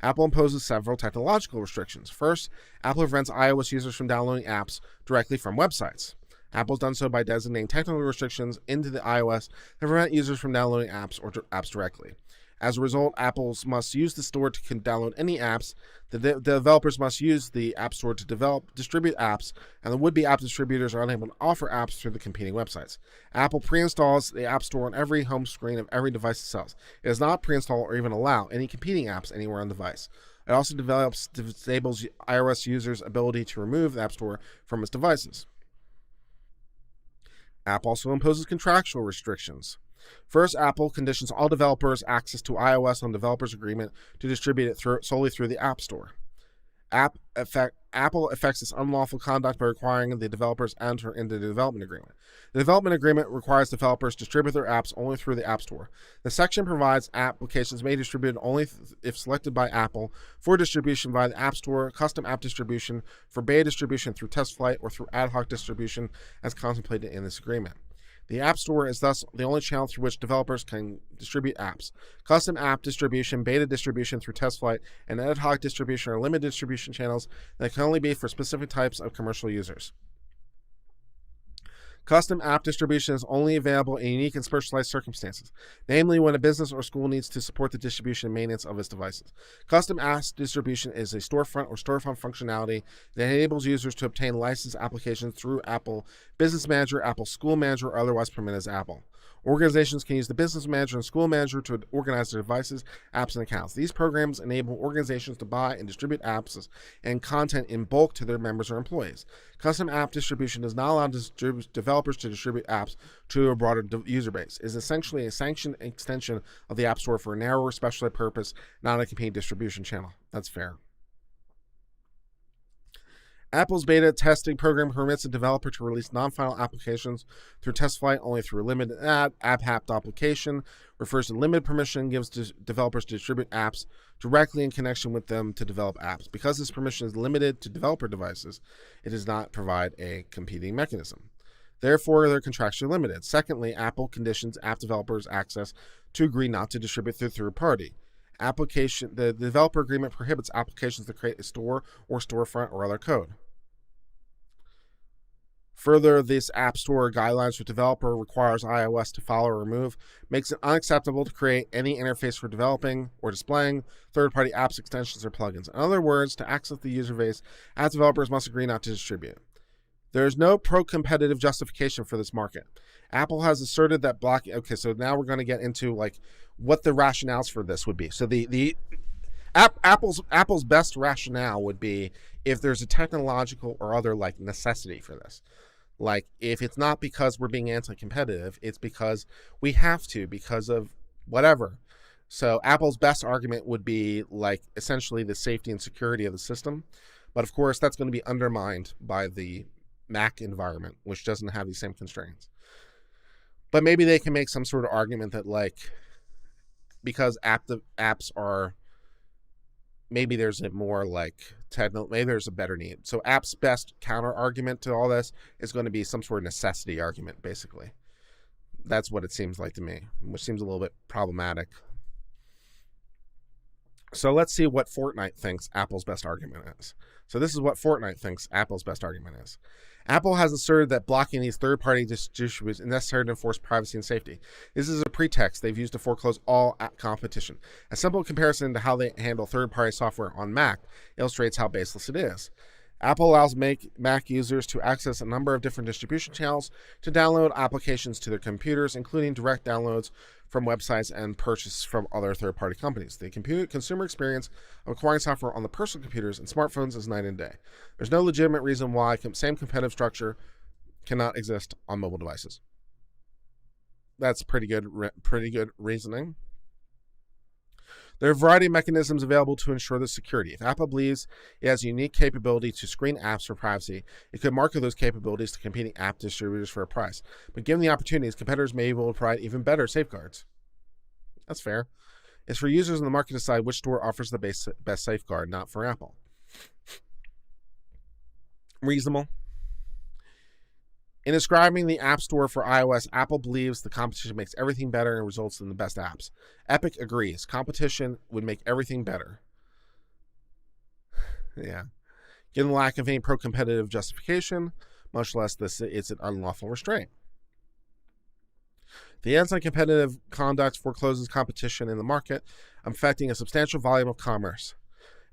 Apple imposes several technological restrictions. First, Apple prevents iOS users from downloading apps directly from websites. Apple's done so by designating technical restrictions into the iOS that prevent users from downloading apps or apps directly. As a result, Apple must use the store to download any apps. The developers must use the App Store to distribute apps, and the would-be app distributors are unable to offer apps through the competing websites. Apple pre-installs the App Store on every home screen of every device it sells. It does not pre-install or even allow any competing apps anywhere on the device. It also disables iOS users' ability to remove the App Store from its devices. App also imposes contractual restrictions. First, Apple conditions all developers access to iOS on developers' agreement to distribute it solely through the App Store. Apple affects this unlawful conduct by requiring the developers enter into the development agreement. The development agreement requires developers distribute their apps only through the App Store. The section provides applications may be distributed only if selected by Apple for distribution via the App Store, custom app distribution, for beta distribution through test flight, or through ad hoc distribution as contemplated in this agreement. The App Store is thus the only channel through which developers can distribute apps. Custom app distribution, beta distribution through test flight, and ad hoc distribution are limited distribution channels that can only be for specific types of commercial users. Custom app distribution is only available in unique and specialized circumstances, namely when a business or school needs to support the distribution and maintenance of its devices. Custom app distribution is a storefront or storefront functionality that enables users to obtain licensed applications through Apple Business Manager, Apple School Manager, or otherwise permitted as Apple. Organizations can use the Business Manager and School Manager to organize their devices, apps, and accounts. These programs enable organizations to buy and distribute apps and content in bulk to their members or employees. Custom app distribution does not allow developers to distribute apps to a broader user base. It is essentially a sanctioned extension of the App Store for a narrower specialized purpose, not a competing distribution channel. That's fair. Apple's beta testing program permits a developer to release non-final applications through test flight only through a limited app application, refers to limited permission, gives developers to distribute apps directly in connection with them to develop apps. Because this permission is limited to developer devices, it does not provide a competing mechanism. Therefore, they're contractually limited. Secondly, Apple conditions app developers access to agree not to distribute through third party. The developer agreement prohibits applications to create a store or storefront or other code. Further, this App Store guidelines for developer requires iOS to follow or remove, makes it unacceptable to create any interface for developing or displaying third-party apps, extensions, or plugins. In other words, to access the user base, app developers must agree not to distribute. There is no pro-competitive justification for this market. Apple has asserted that blocking. Okay, so now we're going to get into like what the rationales for this would be. So Apple's best rationale would be if there's a technological or other like necessity for this. Like if it's not because we're being anti-competitive, it's because we have to because of whatever. So Apple's best argument would be like essentially the safety and security of the system. But of course, that's going to be undermined by the Mac environment, which doesn't have these same constraints. But maybe they can make some sort of argument that like because apps are, maybe there's a more like maybe there's a better need. So app's best counter argument to all this is going to be some sort of necessity argument, basically. That's what it seems like to me, which seems a little bit problematic. So let's see what Fortnite thinks Apple's best argument is. So this is what Fortnite thinks Apple's best argument is. Apple has asserted that blocking these third-party distributors is necessary to enforce privacy and safety. This is a pretext they've used to foreclose all app competition. A simple comparison to how they handle third-party software on Mac illustrates how baseless it is. Apple allows Mac users to access a number of different distribution channels to download applications to their computers, including direct downloads from websites and purchase from other third-party companies. The consumer experience of acquiring software on the personal computers and smartphones is night and day. There's no legitimate reason why same competitive structure cannot exist on mobile devices. That's pretty good reasoning. There are a variety of mechanisms available to ensure this security. If Apple believes it has a unique capability to screen apps for privacy, it could market those capabilities to competing app distributors for a price. But given the opportunities, competitors may be able to provide even better safeguards. That's fair. It's for users in the market to decide which store offers the best safeguard, not for Apple. Reasonable. In describing the App Store for iOS, Apple believes the competition makes everything better and results in the best apps. Epic agrees. Competition would make everything better. Yeah. Given the lack of any pro-competitive justification, much less it's an unlawful restraint. The anti-competitive conduct forecloses competition in the market, affecting a substantial volume of commerce.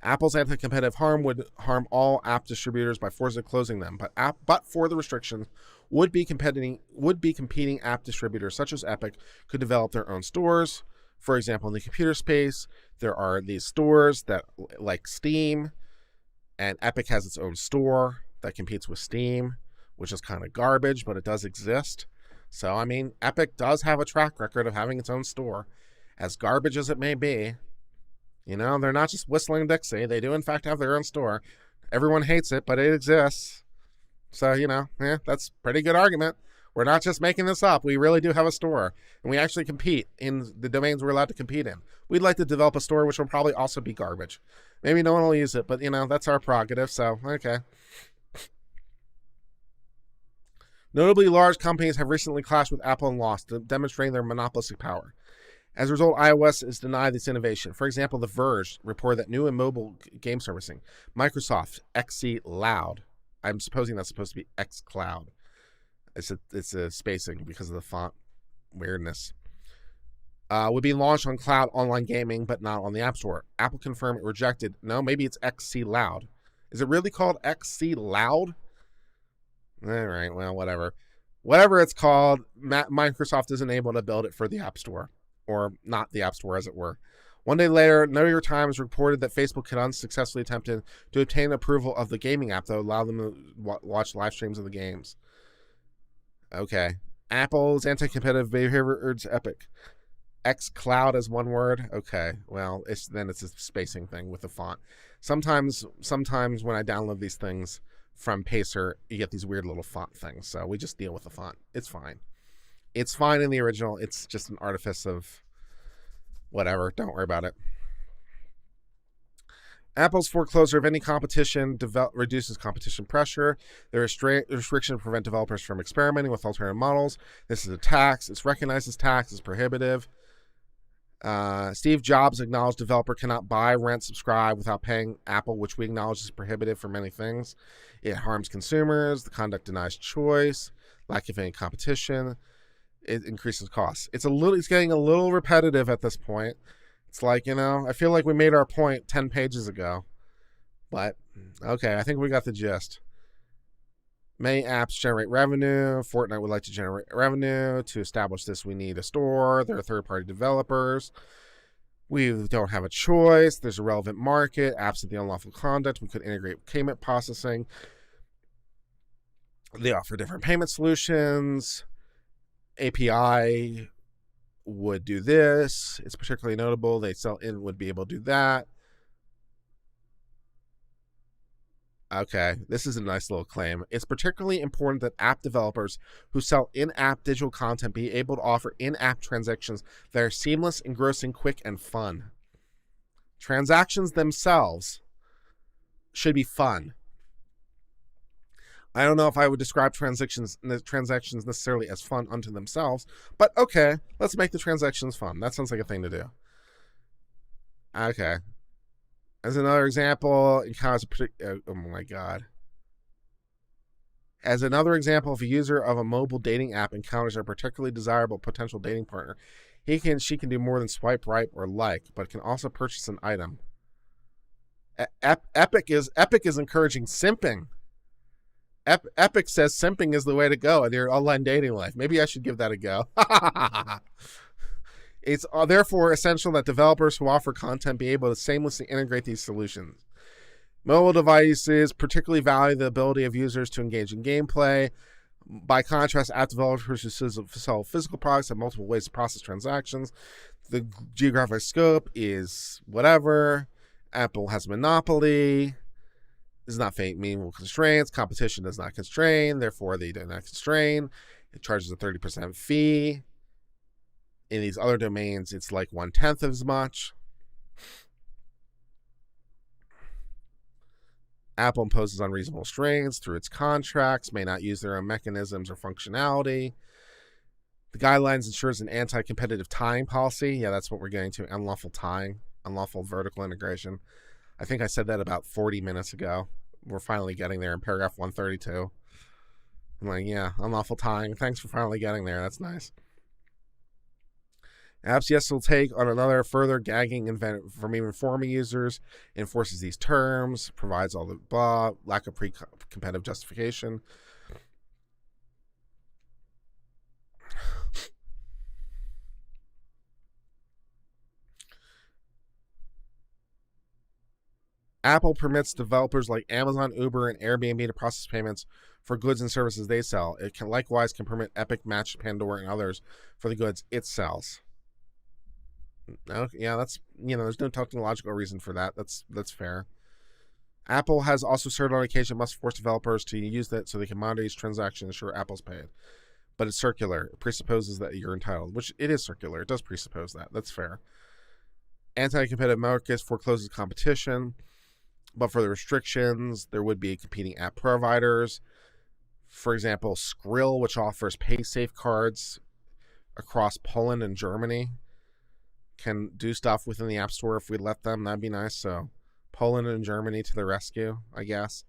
Apple's anti-competitive harm would harm all app distributors by forcibly closing them, but for the restrictions, would be competing app distributors such as Epic could develop their own stores. For example, in the computer space, there are these stores that like Steam, and Epic has its own store that competes with Steam, which is kind of garbage, but it does exist. So, I mean, Epic does have a track record of having its own store, as garbage as it may be. You know, they're not just whistling Dixie. They do, in fact, have their own store. Everyone hates it, but it exists. So, you know, that's a pretty good argument. We're not just making this up. We really do have a store, and we actually compete in the domains we're allowed to compete in. We'd like to develop a store which will probably also be garbage. Maybe no one will use it, but, you know, that's our prerogative, so, okay. Notably, large companies have recently clashed with Apple and lost, demonstrating their monopolistic power. As a result, iOS is denied this innovation. For example, The Verge reported that new and mobile game servicing, Microsoft XC Loud, I'm supposing that's supposed to be X Cloud. It's a spacing because of the font weirdness. Would be launched on cloud online gaming, but not on the App Store. Apple confirmed it rejected. No, maybe it's XC Loud. Is it really called XC Loud? All right, well, whatever. Whatever it's called, Microsoft isn't able to build it for the App Store. Or not the App Store, as it were. One day later, New York Times reported that Facebook had unsuccessfully attempted to obtain approval of the gaming app that would allow them to watch live streams of the games. Okay. Apple's anti-competitive behavior urged Epic. X Cloud as one word? Okay. Well, it's a spacing thing with the font. Sometimes when I download these things from Pacer, you get these weird little font things. So we just deal with the font. It's fine. It's fine in the original. It's just an artifice of whatever. Don't worry about it. Apple's foreclosure of any competition reduces competition pressure. The restriction prevent developers from experimenting with alternative models. This is a tax. It's recognized as tax. It's prohibitive. Steve Jobs acknowledged developer cannot buy, rent, subscribe without paying Apple, which we acknowledge is prohibitive for many things. It harms consumers. The conduct denies choice. Lack of any competition. It increases costs. It's getting a little repetitive at this point. It's like, I feel like we made our point 10 pages ago. But, okay, I think we got the gist. Many apps generate revenue. Fortnite would like to generate revenue. To establish this, we need a store. There are third-party developers. We don't have a choice. There's a relevant market. Absent the unlawful conduct, we could integrate payment processing. They offer different payment solutions. API would do this. It's particularly notable. They sell in would be able to do that. Okay, this is a nice little claim. It's particularly important that app developers who sell in-app digital content be able to offer in-app transactions that are seamless, engrossing, quick, and fun. Transactions themselves should be fun. I don't know if I would describe transactions necessarily as fun unto themselves, but okay, let's make the transactions fun. That sounds like a thing to do. Okay. As another example, oh my God. As another example, if a user of a mobile dating app encounters a particularly desirable potential dating partner, she can do more than swipe right or like, but can also purchase an item. Epic is encouraging simping. Epic says simping is the way to go in your online dating life. Maybe I should give that a go. It's therefore essential that developers who offer content be able to seamlessly integrate these solutions. Mobile devices particularly value the ability of users to engage in gameplay. By contrast, app developers who sell physical products have multiple ways to process transactions. The geographic scope is whatever. Apple has a monopoly. This is not meaningful constraints. Competition does not constrain. Therefore, they do not constrain. It charges a 30% fee. In these other domains, it's like 1/10 as much. Apple imposes unreasonable restraints through its contracts, may not use their own mechanisms or functionality. The guidelines ensures an anti-competitive tying policy. Yeah, that's what we're getting to. Unlawful tying, unlawful vertical integration. I think I said that about 40 minutes ago. We're finally getting there in paragraph 132. I'm like, yeah, unlawful tying. Thanks for finally getting there. That's nice. Apps Yes will take on another further gagging from informing users, enforces these terms, provides all the blah, lack of pre-competitive justification. Apple permits developers like Amazon, Uber, and Airbnb to process payments for goods and services they sell. It can likewise permit Epic, Match, Pandora, and others for the goods it sells. Okay, yeah, that's, there's no technological reason for that. That's fair. Apple has also served on occasion must force developers to use that so they can monitor each transaction and ensure Apple's paid. But it's circular. It presupposes that you're entitled, which it is circular. It does presuppose that. That's fair. Anti-competitive markets forecloses competition, but for the restrictions, there would be competing app providers. For example, Skrill, which offers pay safe cards across Poland and Germany, can do stuff within the App Store if we let them. That'd be nice. So Poland and Germany to the rescue, I guess.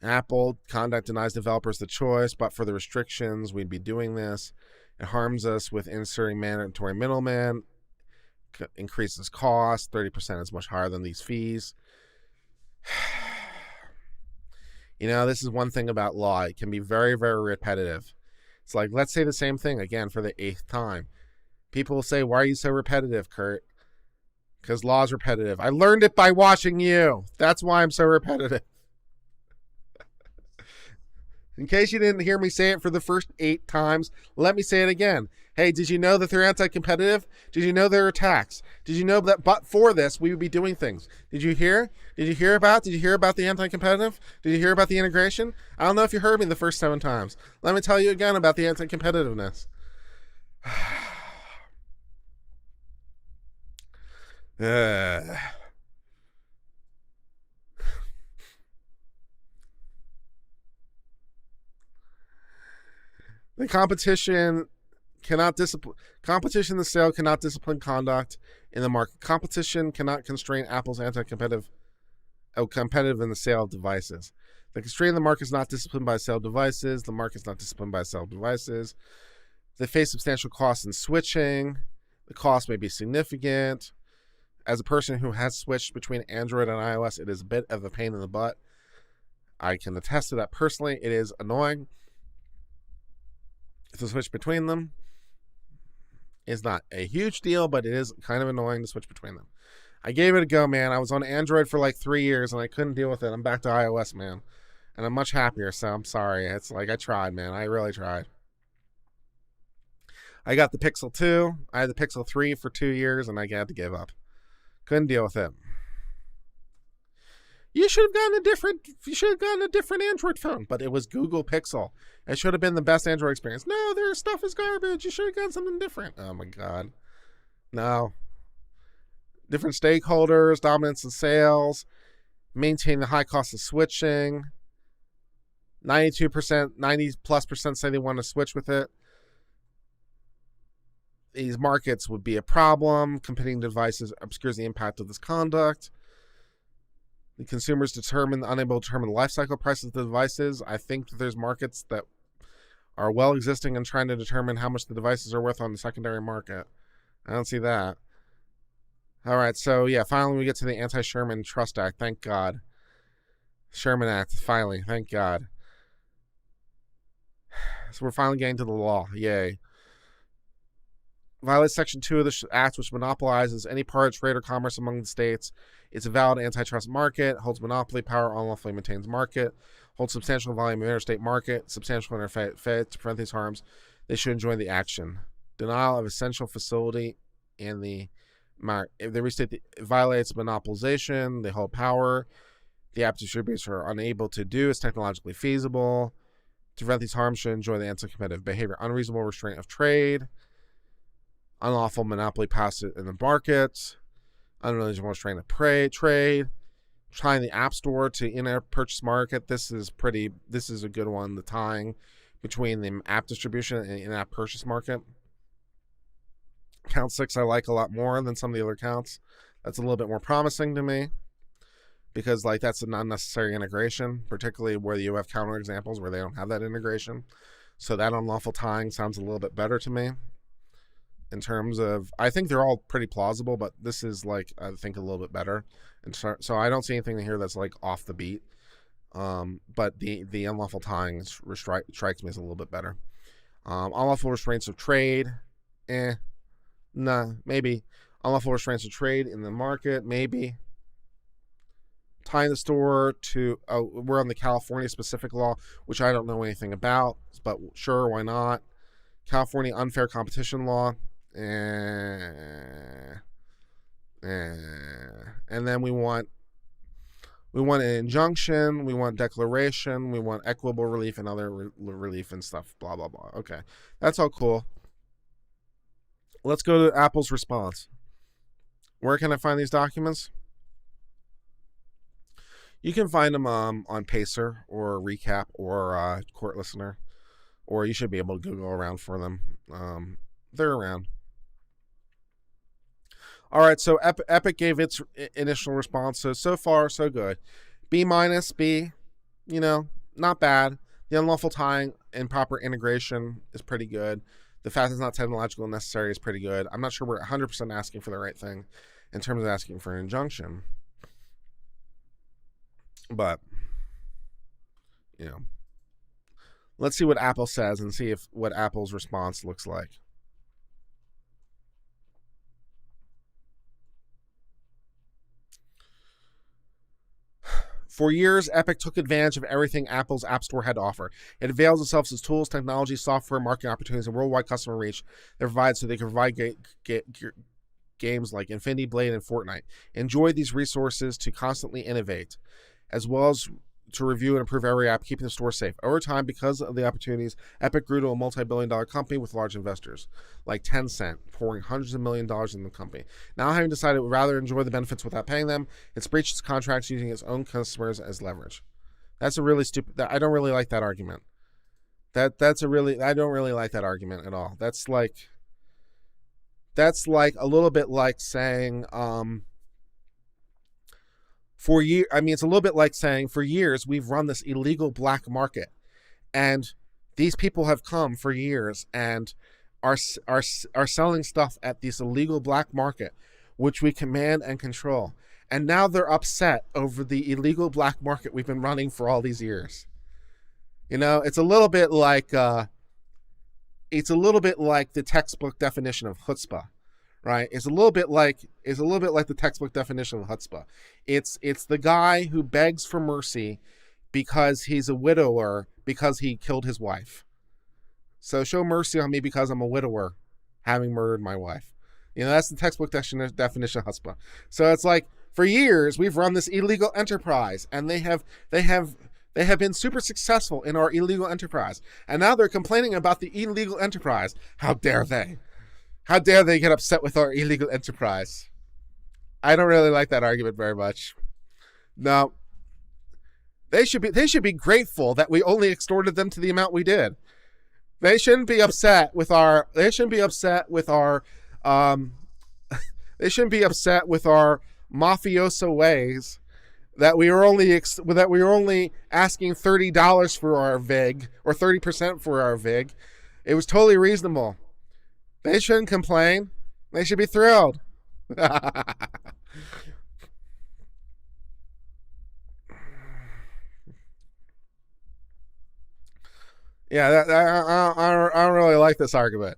Apple conduct denies developers the choice, but for the restrictions, we'd be doing this. It harms us with inserting mandatory middlemen, increases cost. 30% is much higher than these fees. This is one thing about law. It can be very, very repetitive. It's like, let's say the same thing again for the 8th time. People will say, why are you so repetitive, Kurt? Because law is repetitive. I learned it by watching you. That's why I'm so repetitive. In case you didn't hear me say it for the first 8 times, let me say it again. Hey, did you know that they're anti-competitive? Did you know there are tax? Did you know that but for this, we would be doing things? Did you hear? Did you hear about the anti-competitive? Did you hear about the integration? I don't know if you heard me the first 7 times. Let me tell you again about the anti-competitiveness. The competition the sale cannot discipline conduct in the market. Competition cannot constrain Apple's competitive in the sale of devices. The constraint in the market is not disciplined by sale of devices. The market is not disciplined by sale of devices. They face substantial costs in switching. The cost may be significant. As a person who has switched between Android and iOS, it is a bit of a pain in the butt. I can attest to that personally. It is annoying to switch between them. It's not a huge deal, but it is kind of annoying to switch between them. I gave it a go, man. I was on Android for like 3 years, and I couldn't deal with it. I'm back to iOS, man. And I'm much happier, so I'm sorry. It's like I tried, man. I really tried. I got the Pixel 2. I had the Pixel 3 for 2 years, and I had to give up. Couldn't deal with it. You should have gotten a different Android phone, but it was Google Pixel. It should have been the best Android experience. No, their stuff is garbage. You should have gotten something different. Oh my God. No. Different stakeholders, dominance in sales, maintain the high cost of switching. 92%, 90+% say they want to switch with it. These markets would be a problem. Competing devices obscures the impact of this conduct. The consumers unable to determine the life cycle prices of the devices. I think that there's markets that are well existing and trying to determine how much the devices are worth on the secondary market. I don't see that. All right, so yeah, finally we get to the Anti-Sherman Trust Act. Thank God. Sherman Act, finally. Thank God. So we're finally getting to the law. Yay. Violates Section 2 of the Act, which monopolizes any part of trade or commerce among the states. It's a valid antitrust market, holds monopoly power, unlawfully maintains market, holds substantial volume of interstate market, substantial interfere to prevent these harms. They should enjoin the action. Denial of essential facility in the market. If they restate it violates monopolization, they hold power. The app distributors are unable to do is technologically feasible. To prevent these harms, should enjoin the anti-competitive behavior. Unreasonable restraint of trade. Unlawful monopoly pass in the market, unreasonable restraint of trade, tying the App Store to in-app purchase market. This is a good one. The tying between the app distribution and in-app purchase market. Count 6 I like a lot more than some of the other counts. That's a little bit more promising to me because like that's an unnecessary integration, particularly where you have counter examples where they don't have that integration. So that unlawful tying sounds a little bit better to me. In terms of, I think they're all pretty plausible, but this is like, I think a little bit better. And so I don't see anything here that's like off the beat. But the unlawful tying strikes me as a little bit better. Unlawful restraints of trade, maybe. Unlawful restraints of trade in the market, maybe. Tying the store to, we're on the California specific law, which I don't know anything about, but sure, why not? California unfair competition law. And then we want an injunction, we want declaration, we want equitable relief and other relief and stuff, blah, blah, blah. Okay, that's all cool. Let's go to Apple's response. Where can I find these documents? You can find them on Pacer or Recap or Court Listener, or you should be able to Google around for them. They're around. All right, so Epic gave its initial response. So far, so good. B-, B, not bad. The unlawful tying and proper integration is pretty good. The fact it's not technological necessary is pretty good. I'm not sure we're 100% asking for the right thing in terms of asking for an injunction. But, let's see what Apple says and see what Apple's response looks like. For years, Epic took advantage of everything Apple's App Store had to offer. It avails itself of its tools, technology, software, marketing opportunities, and worldwide customer reach that provide so they can provide games like Infinity Blade and Fortnite. Enjoy these resources to constantly innovate, as well as to review and improve every app, keeping the store safe. Over time, because of the opportunities, Epic grew to a multi-billion-dollar company with large investors, like Tencent, pouring hundreds of millions of dollars in the company. Now, having decided it would rather enjoy the benefits without paying them, it's breached its contracts using its own customers as leverage. That's a really stupid. I don't really like that argument. I don't really like that argument at all. That's like a little bit like saying, it's a little bit like saying for years we've run this illegal black market, and these people have come for years and are selling stuff at this illegal black market, which we command and control, and now they're upset over the illegal black market we've been running for all these years. It's a little bit like the textbook definition of chutzpah. Right, it's a little bit like the textbook definition of chutzpah. It's the guy who begs for mercy because he's a widower because he killed his wife. So show mercy on me because I'm a widower, having murdered my wife. That's the textbook definition of chutzpah. So it's like for years we've run this illegal enterprise, and they have been super successful in our illegal enterprise, and now they're complaining about the illegal enterprise. How dare they? How dare they get upset with our illegal enterprise? I don't really like that argument very much. No. They should be grateful that we only extorted them to the amount we did. They shouldn't be upset with our mafioso ways that we were only asking $30 for our VIG or 30% for our VIG. It was totally reasonable. They shouldn't complain. They should be thrilled. Yeah, I don't really like this argument.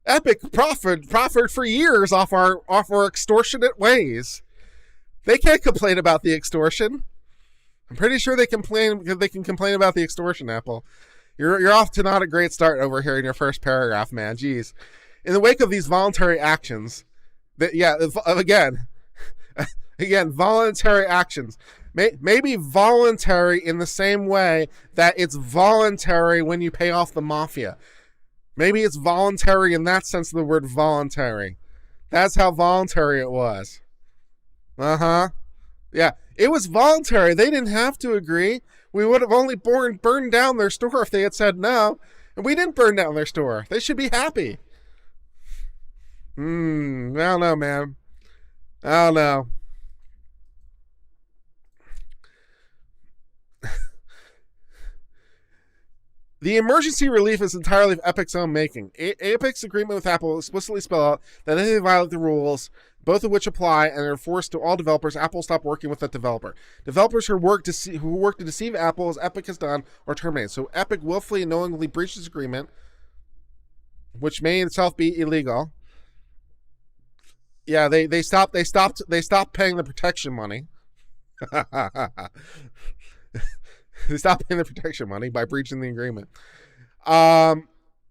Epic proffered for years off our extortionate ways. They can't complain about the extortion. I'm pretty sure they can complain about the extortion, Apple. You're off to not a great start over here in your first paragraph, man. Jeez. In the wake of these voluntary actions, again, voluntary actions. Maybe voluntary in the same way that it's voluntary when you pay off the mafia. Maybe it's voluntary in that sense of the word voluntary. That's how voluntary it was. Uh-huh. Yeah, it was voluntary. They didn't have to agree. We would have only burned down their store if they had said no. And we didn't burn down their store. They should be happy. I don't know, man. I don't know. The emergency relief is entirely of Epic's own making. Epic's agreement with Apple explicitly spell out that if they violate the rules, both of which apply and are enforced to all developers, Apple will stop working with that developer. Developers who work to deceive Apple, as Epic has done, are terminated. So Epic willfully and knowingly breached this agreement, which may in itself be illegal. Yeah, they stopped paying the protection money. They stopped paying the protection money by breaching the agreement. So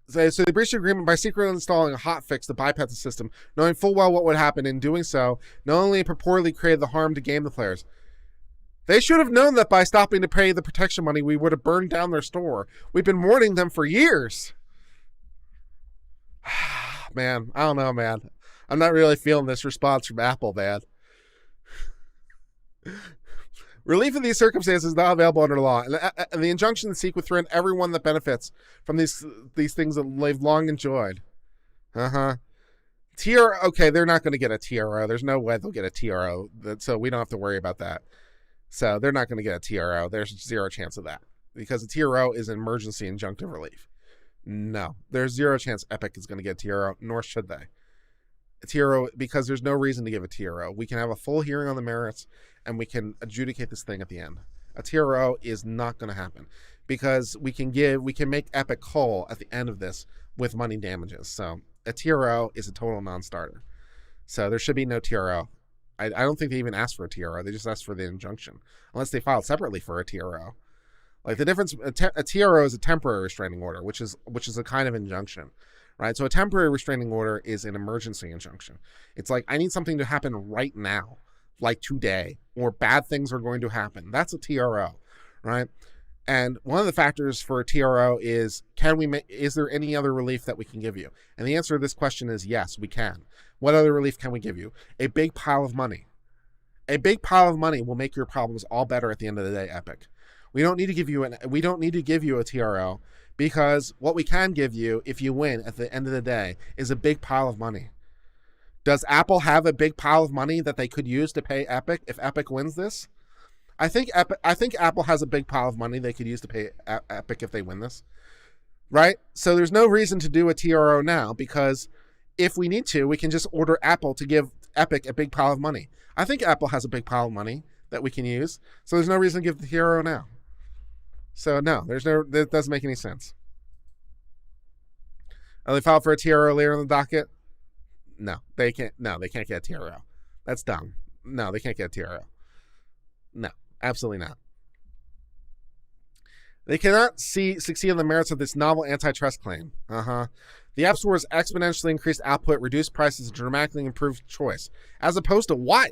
they breached the agreement by secretly installing a hotfix to bypass the system, knowing full well what would happen. In doing so, not only purportedly created the harm to game the players. They should have known that by stopping to pay the protection money, we would have burned down their store. We've been warning them for years. Man, I don't know, man. I'm not really feeling this response from Apple, man. Relief in these circumstances is not available under law, and the injunction seek would threaten everyone that benefits from these things that they've long enjoyed. TRO, okay, they're not going to get a TRO. There's no way they'll get a TRO, so we don't have to worry about that. So they're not going to get a TRO. There's zero chance of that because a TRO is an emergency injunctive relief. No, there's zero chance Epic is going to get a TRO, nor should they. A TRO, because there's no reason to give a TRO. We can have a full hearing on the merits and we can adjudicate this thing at the end. A TRO is not going to happen because we can make Epic whole at the end of this with money damages. So a TRO is a total non-starter. So there should be no TRO. I don't think they even asked for a TRO. They just asked for the injunction, unless they filed separately for a TRO. Like the difference, a TRO is a temporary restraining order, which is a kind of injunction, right? So a temporary restraining order is an emergency injunction. It's like, I need something to happen right now, like today, or bad things are going to happen. That's a TRO, right? And one of the factors for a TRO is, is there any other relief that we can give you? And the answer to this question is yes, we can. What other relief can we give you? A big pile of money. A big pile of money will make your problems all better at the end of the day, Epic. We don't need to give you a TRO, because what we can give you if you win at the end of the day is a big pile of money. Does Apple have a big pile of money that they could use to pay Epic if Epic wins this? I think Apple has a big pile of money they could use to pay Epic if they win this, right? So there's no reason to do a TRO now, because if we need to, we can just order Apple to give Epic a big pile of money. I think Apple has a big pile of money that we can use, so there's no reason to give the TRO now. So no, that doesn't make any sense. They filed for a TRO later in the docket. No, they can't. No, they can't get a TRO. That's dumb. No, they can't get a TRO. No, absolutely not. They cannot succeed on the merits of this novel antitrust claim. The App Store has exponentially increased output, reduced prices, and dramatically improved choice. As opposed to what?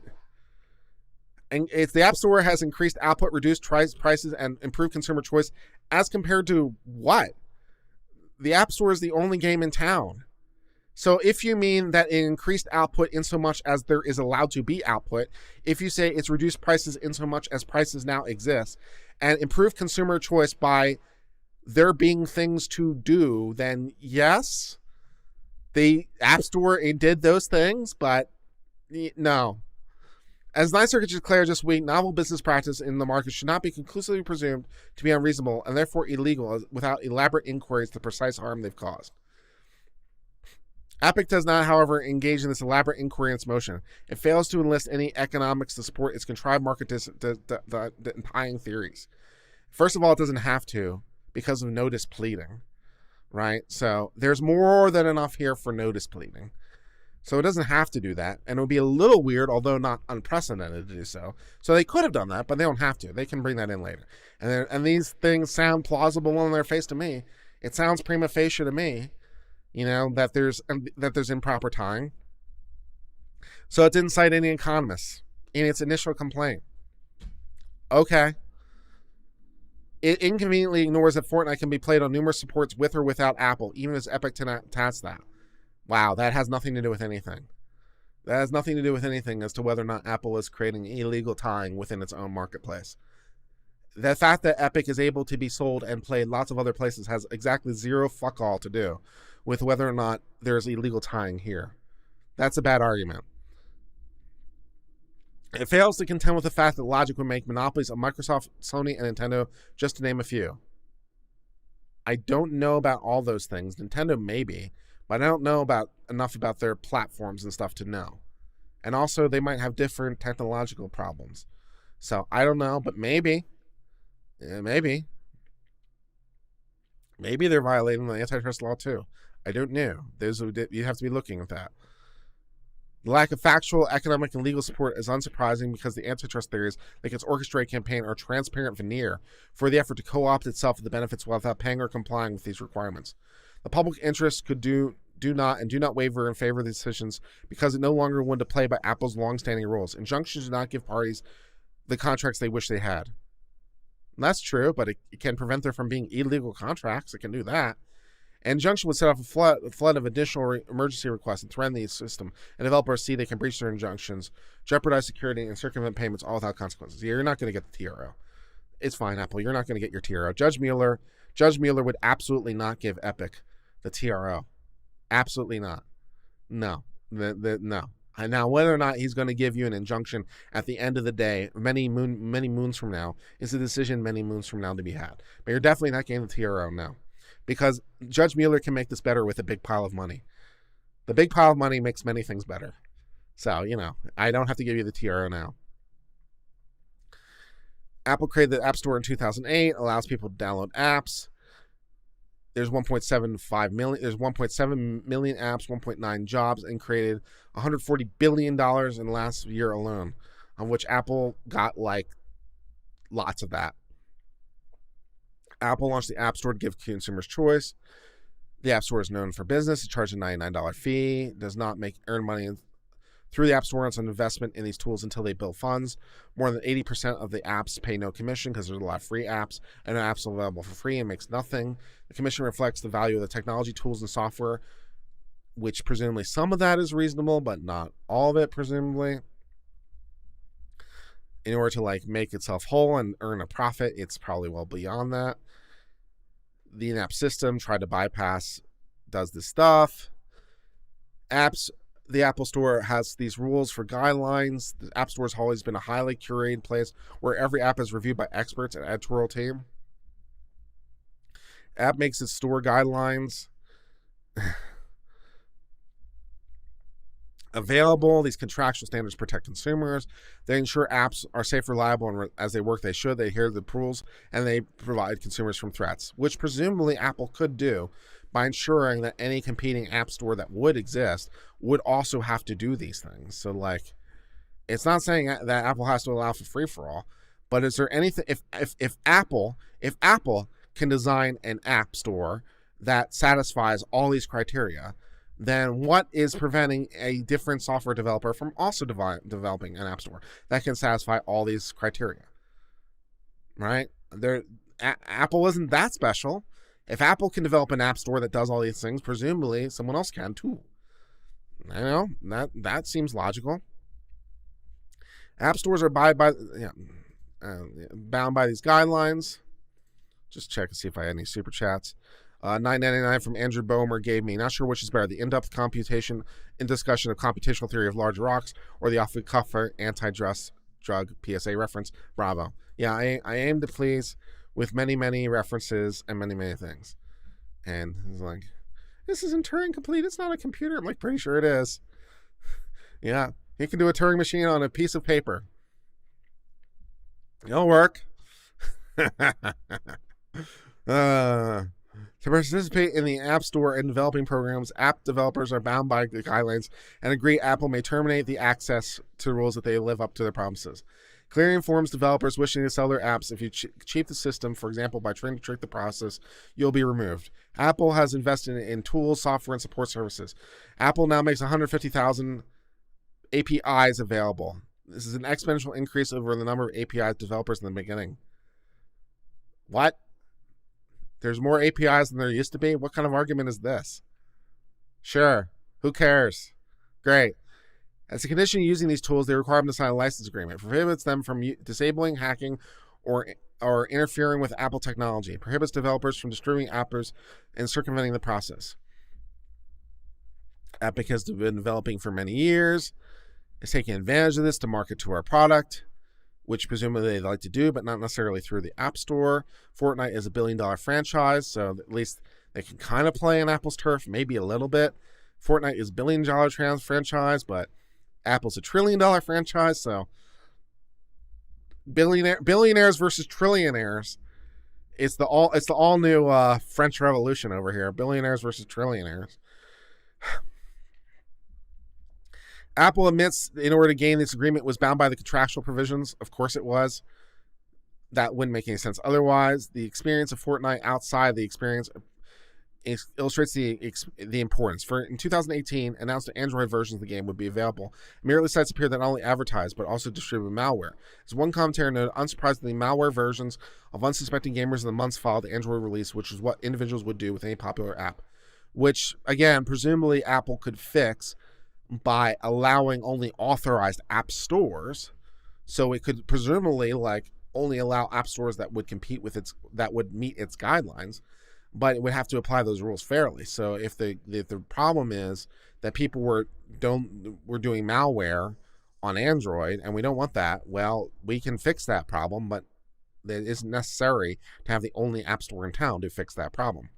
And it's the App Store has increased output, reduced prices, and improved consumer choice as compared to what? The App Store is the only game in town. So if you mean that it increased output in so much as there is allowed to be output, if you say it's reduced prices in so much as prices now exist, and improved consumer choice by there being things to do, then yes, the App Store did those things, but no. As Ninth Circuit declared this week, novel business practice in the market should not be conclusively presumed to be unreasonable and therefore illegal without elaborate inquiries into the precise harm they've caused. Epic does not, however, engage in this elaborate inquiry in its motion. It fails to enlist any economics to support its contrived market tying theories. First of all, it doesn't have to because of notice pleading, right? So there's more than enough here for notice pleading. So it doesn't have to do that. And it would be a little weird, although not unprecedented to do so. So they could have done that, but they don't have to. They can bring that in later. And these things sound plausible on their face to me. It sounds prima facie to me. That there's improper tying. So it didn't cite any economists in its initial complaint. Okay. It inconveniently ignores that Fortnite can be played on numerous supports with or without Apple, even as Epic tests that. Wow, that has nothing to do with anything. That has nothing to do with anything as to whether or not Apple is creating illegal tying within its own marketplace. The fact that Epic is able to be sold and played lots of other places has exactly zero fuck all to do with whether or not there's illegal tying here. That's a bad argument. It fails to contend with the fact that logic would make monopolies of Microsoft, Sony, and Nintendo, just to name a few. I don't know about all those things. Nintendo maybe, but I don't know enough about their platforms and stuff to know. And also, they might have different technological problems. So, I don't know, but maybe. Maybe they're violating the antitrust law too. I don't know. You have to be looking at that. The lack of factual, economic, and legal support is unsurprising because the antitrust theories, like its orchestrated campaign, are a transparent veneer for the effort to co-opt itself with the benefits without paying or complying with these requirements. The public interest could do not waver in favor of these decisions because it no longer wanted to play by Apple's long-standing rules. Injunctions do not give parties the contracts they wish they had. And that's true, but it can prevent them from being illegal contracts. It can do that. An injunction would set off a flood of additional emergency requests and threaten the system. And developers see they can breach their injunctions, jeopardize security, and circumvent payments all without consequences. You're not going to get the TRO. It's fine, Apple. You're not going to get your TRO. Judge Mueller would absolutely not give Epic the TRO. Absolutely not. No. No. And now, whether or not he's going to give you an injunction at the end of the day, many moons from now, is a decision many moons from now to be had. But you're definitely not getting the TRO now. Because Judge Mueller can make this better with a big pile of money. The big pile of money makes many things better. So, I don't have to give you the TRO now. Apple created the App Store in 2008, allows people to download apps. There's 1.75 million. There's 1.7 million apps, 1.9 jobs, and created $140 billion in the last year alone, of which Apple got lots of that. Apple launched the App Store to give consumers choice. The App Store is known for business. It charges a $99 fee. Does not earn money through the App Store. It's an investment in these tools until they build funds. More than 80% of the apps pay no commission because there's a lot of free apps, and apps are available for free and makes nothing. The commission reflects the value of the technology, tools, and software, which presumably some of that is reasonable, but not all of it, presumably. In order to make itself whole and earn a profit, it's probably well beyond that. The in-app system tried to bypass, does this stuff. The Apple Store has these rules for guidelines. The App Store has always been a highly curated place where every app is reviewed by experts and editorial team. App makes its store guidelines available. These contractual standards protect consumers. They ensure apps are safe, reliable, and as they work, they should. They adhere to the rules, and they provide consumers from threats, which presumably Apple could do by ensuring that any competing app store that would exist would also have to do these things. So, it's not saying that Apple has to allow for free-for-all, but is there anything, if Apple can design an app store that satisfies all these criteria, then what is preventing a different software developer from also developing an app store that can satisfy all these criteria? Right? Apple isn't that special. If Apple can develop an app store that does all these things, presumably someone else can too. I know that seems logical. App stores are bound by these guidelines. Just check to see if I had any super chats. $9.99 from Andrew Bomer gave me, not sure which is better, the in-depth computation in discussion of computational theory of large rocks or the off-the-cuff anti-drug PSA reference. Bravo. Yeah, I aim to please with many, many references and many, many things. And he's This isn't Turing complete. It's not a computer. I'm like, pretty sure it is. Yeah, you can do a Turing machine on a piece of paper. It'll work. To participate in the App Store and developing programs, app developers are bound by the guidelines and agree Apple may terminate the access to rules that they live up to their promises. Clearly informs developers wishing to sell their apps if you cheat the system, for example, by trying to trick the process, you'll be removed. Apple has invested in tools, software, and support services. Apple now makes 150,000 APIs available. This is an exponential increase over the number of API developers in the beginning. What? There's more APIs than there used to be? What kind of argument is this? Sure. Who cares? Great. As a condition of using these tools, they require them to sign a license agreement. It prohibits them from disabling, hacking, or interfering with Apple technology. It prohibits developers from distributing appers and circumventing the process. Epic has been developing for many years. It's taking advantage of this to market to our product, which presumably they'd like to do, but not necessarily through the App Store. Fortnite is a billion-dollar franchise, so at least they can kind of play on Apple's turf, maybe a little bit. Fortnite is a billion-dollar franchise, but Apple's a trillion-dollar franchise, so billionaires versus trillionaires. It's the all new French Revolution over here. Billionaires versus trillionaires. Apple admits in order to gain this agreement was bound by the contractual provisions. Of course it was. That wouldn't make any sense otherwise. The experience of Fortnite outside the experience illustrates the importance. In 2018, announced that Android versions of the game would be available. Merely sites appeared that not only advertised, but also distributed malware. As one commentator noted, unsurprisingly, malware versions of unsuspecting gamers in the months followed the Android release, which is what individuals would do with any popular app. Which, again, presumably Apple could fix by allowing only authorized app stores, so it could presumably only allow app stores that would compete with that would meet its guidelines, but it would have to apply those rules fairly. So if the problem is that people were doing malware on Android and we don't want that, well, we can fix that problem, but it isn't necessary to have the only app store in town to fix that problem.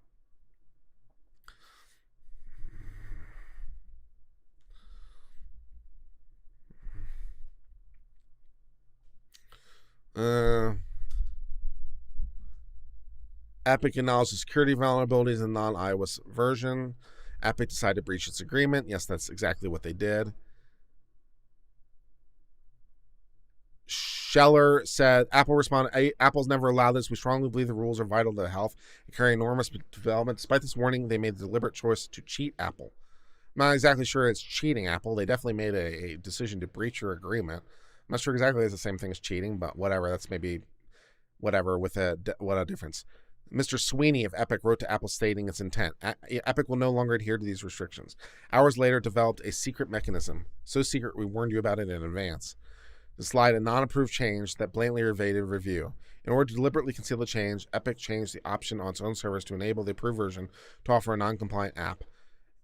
Epic acknowledged the security vulnerabilities in the non-iOS version. Epic decided to breach its agreement. Yes, that's exactly what they did. Scheller said, Apple responded, Apple's never allowed this. We strongly believe the rules are vital to the health and carry enormous development. Despite this warning, they made the deliberate choice to cheat Apple. I'm not exactly sure it's cheating Apple. They definitely made a decision to breach your agreement. I'm not sure exactly it's the same thing as cheating, but whatever. That's maybe whatever with what a difference. Mr. Sweeney of Epic wrote to Apple stating its intent. Epic will no longer adhere to these restrictions. Hours later, developed a secret mechanism. So secret, we warned you about it in advance. To slide a non-approved change that blatantly evaded review. In order to deliberately conceal the change, Epic changed the option on its own servers to enable the approved version to offer a non-compliant app.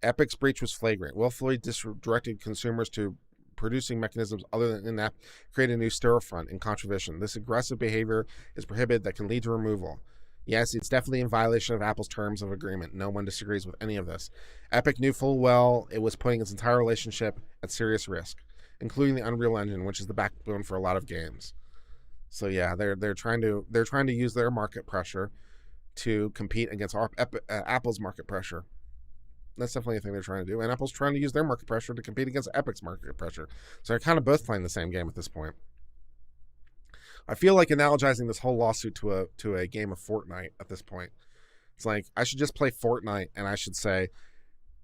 Epic's breach was flagrant. Willfully directed consumers to producing mechanisms other than in-app, create a new storefront in contravention. This aggressive behavior is prohibited that can lead to removal. Yes, it's definitely in violation of Apple's terms of agreement. No one disagrees with any of this. Epic knew full well it was putting its entire relationship at serious risk, including the Unreal Engine, which is the backbone for a lot of games. So yeah, they're trying to use their market pressure to compete against Apple's market pressure. That's definitely a thing they're trying to do, and Apple's trying to use their market pressure to compete against Epic's market pressure. So they're kind of both playing the same game at this point. I feel like analogizing this whole lawsuit to a game of Fortnite at this point. It's like I should just play Fortnite and I should say,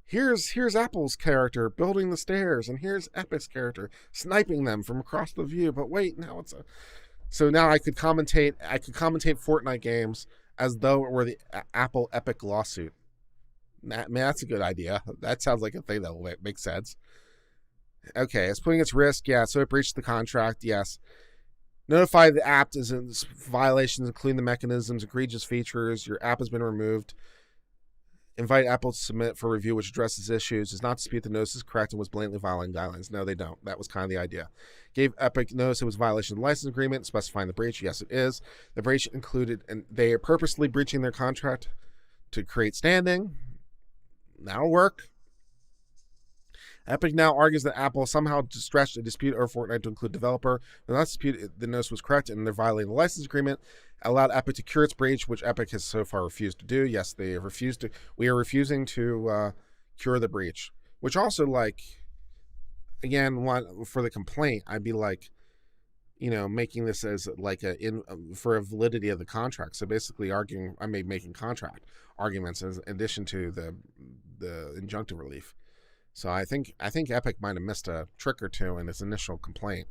here's Apple's character building the stairs, and here's Epic's character sniping them from across the view. But wait, now so now I could commentate Fortnite games as though it were the Apple Epic lawsuit. Man, that's a good idea. That sounds like a thing that will make sense. Okay, it's putting its risk. Yeah, so it breached the contract. Yes. Notify the app is in violations, including the mechanisms, egregious features. Your app has been removed. Invite Apple to submit for review, which addresses issues. Does not dispute the notice is correct and was blatantly violating guidelines. No, they don't. That was kind of the idea. Gave Epic notice it was a violation of the license agreement, specifying the breach. Yes, it is. The breach included, and they are purposely breaching their contract to create standing. That'll work. Epic now argues that Apple somehow stretched a dispute over Fortnite to include developer. The last dispute, the notice was correct, and they're violating the license agreement, allowed Epic to cure its breach, which Epic has so far refused to do. Yes, they have refused to. We are refusing to cure the breach, which also, like, again, for the complaint, I'd be like, making this as like for a validity of the contract. So basically making contract arguments in addition to the injunctive relief. So I think Epic might have missed a trick or two in its initial complaint.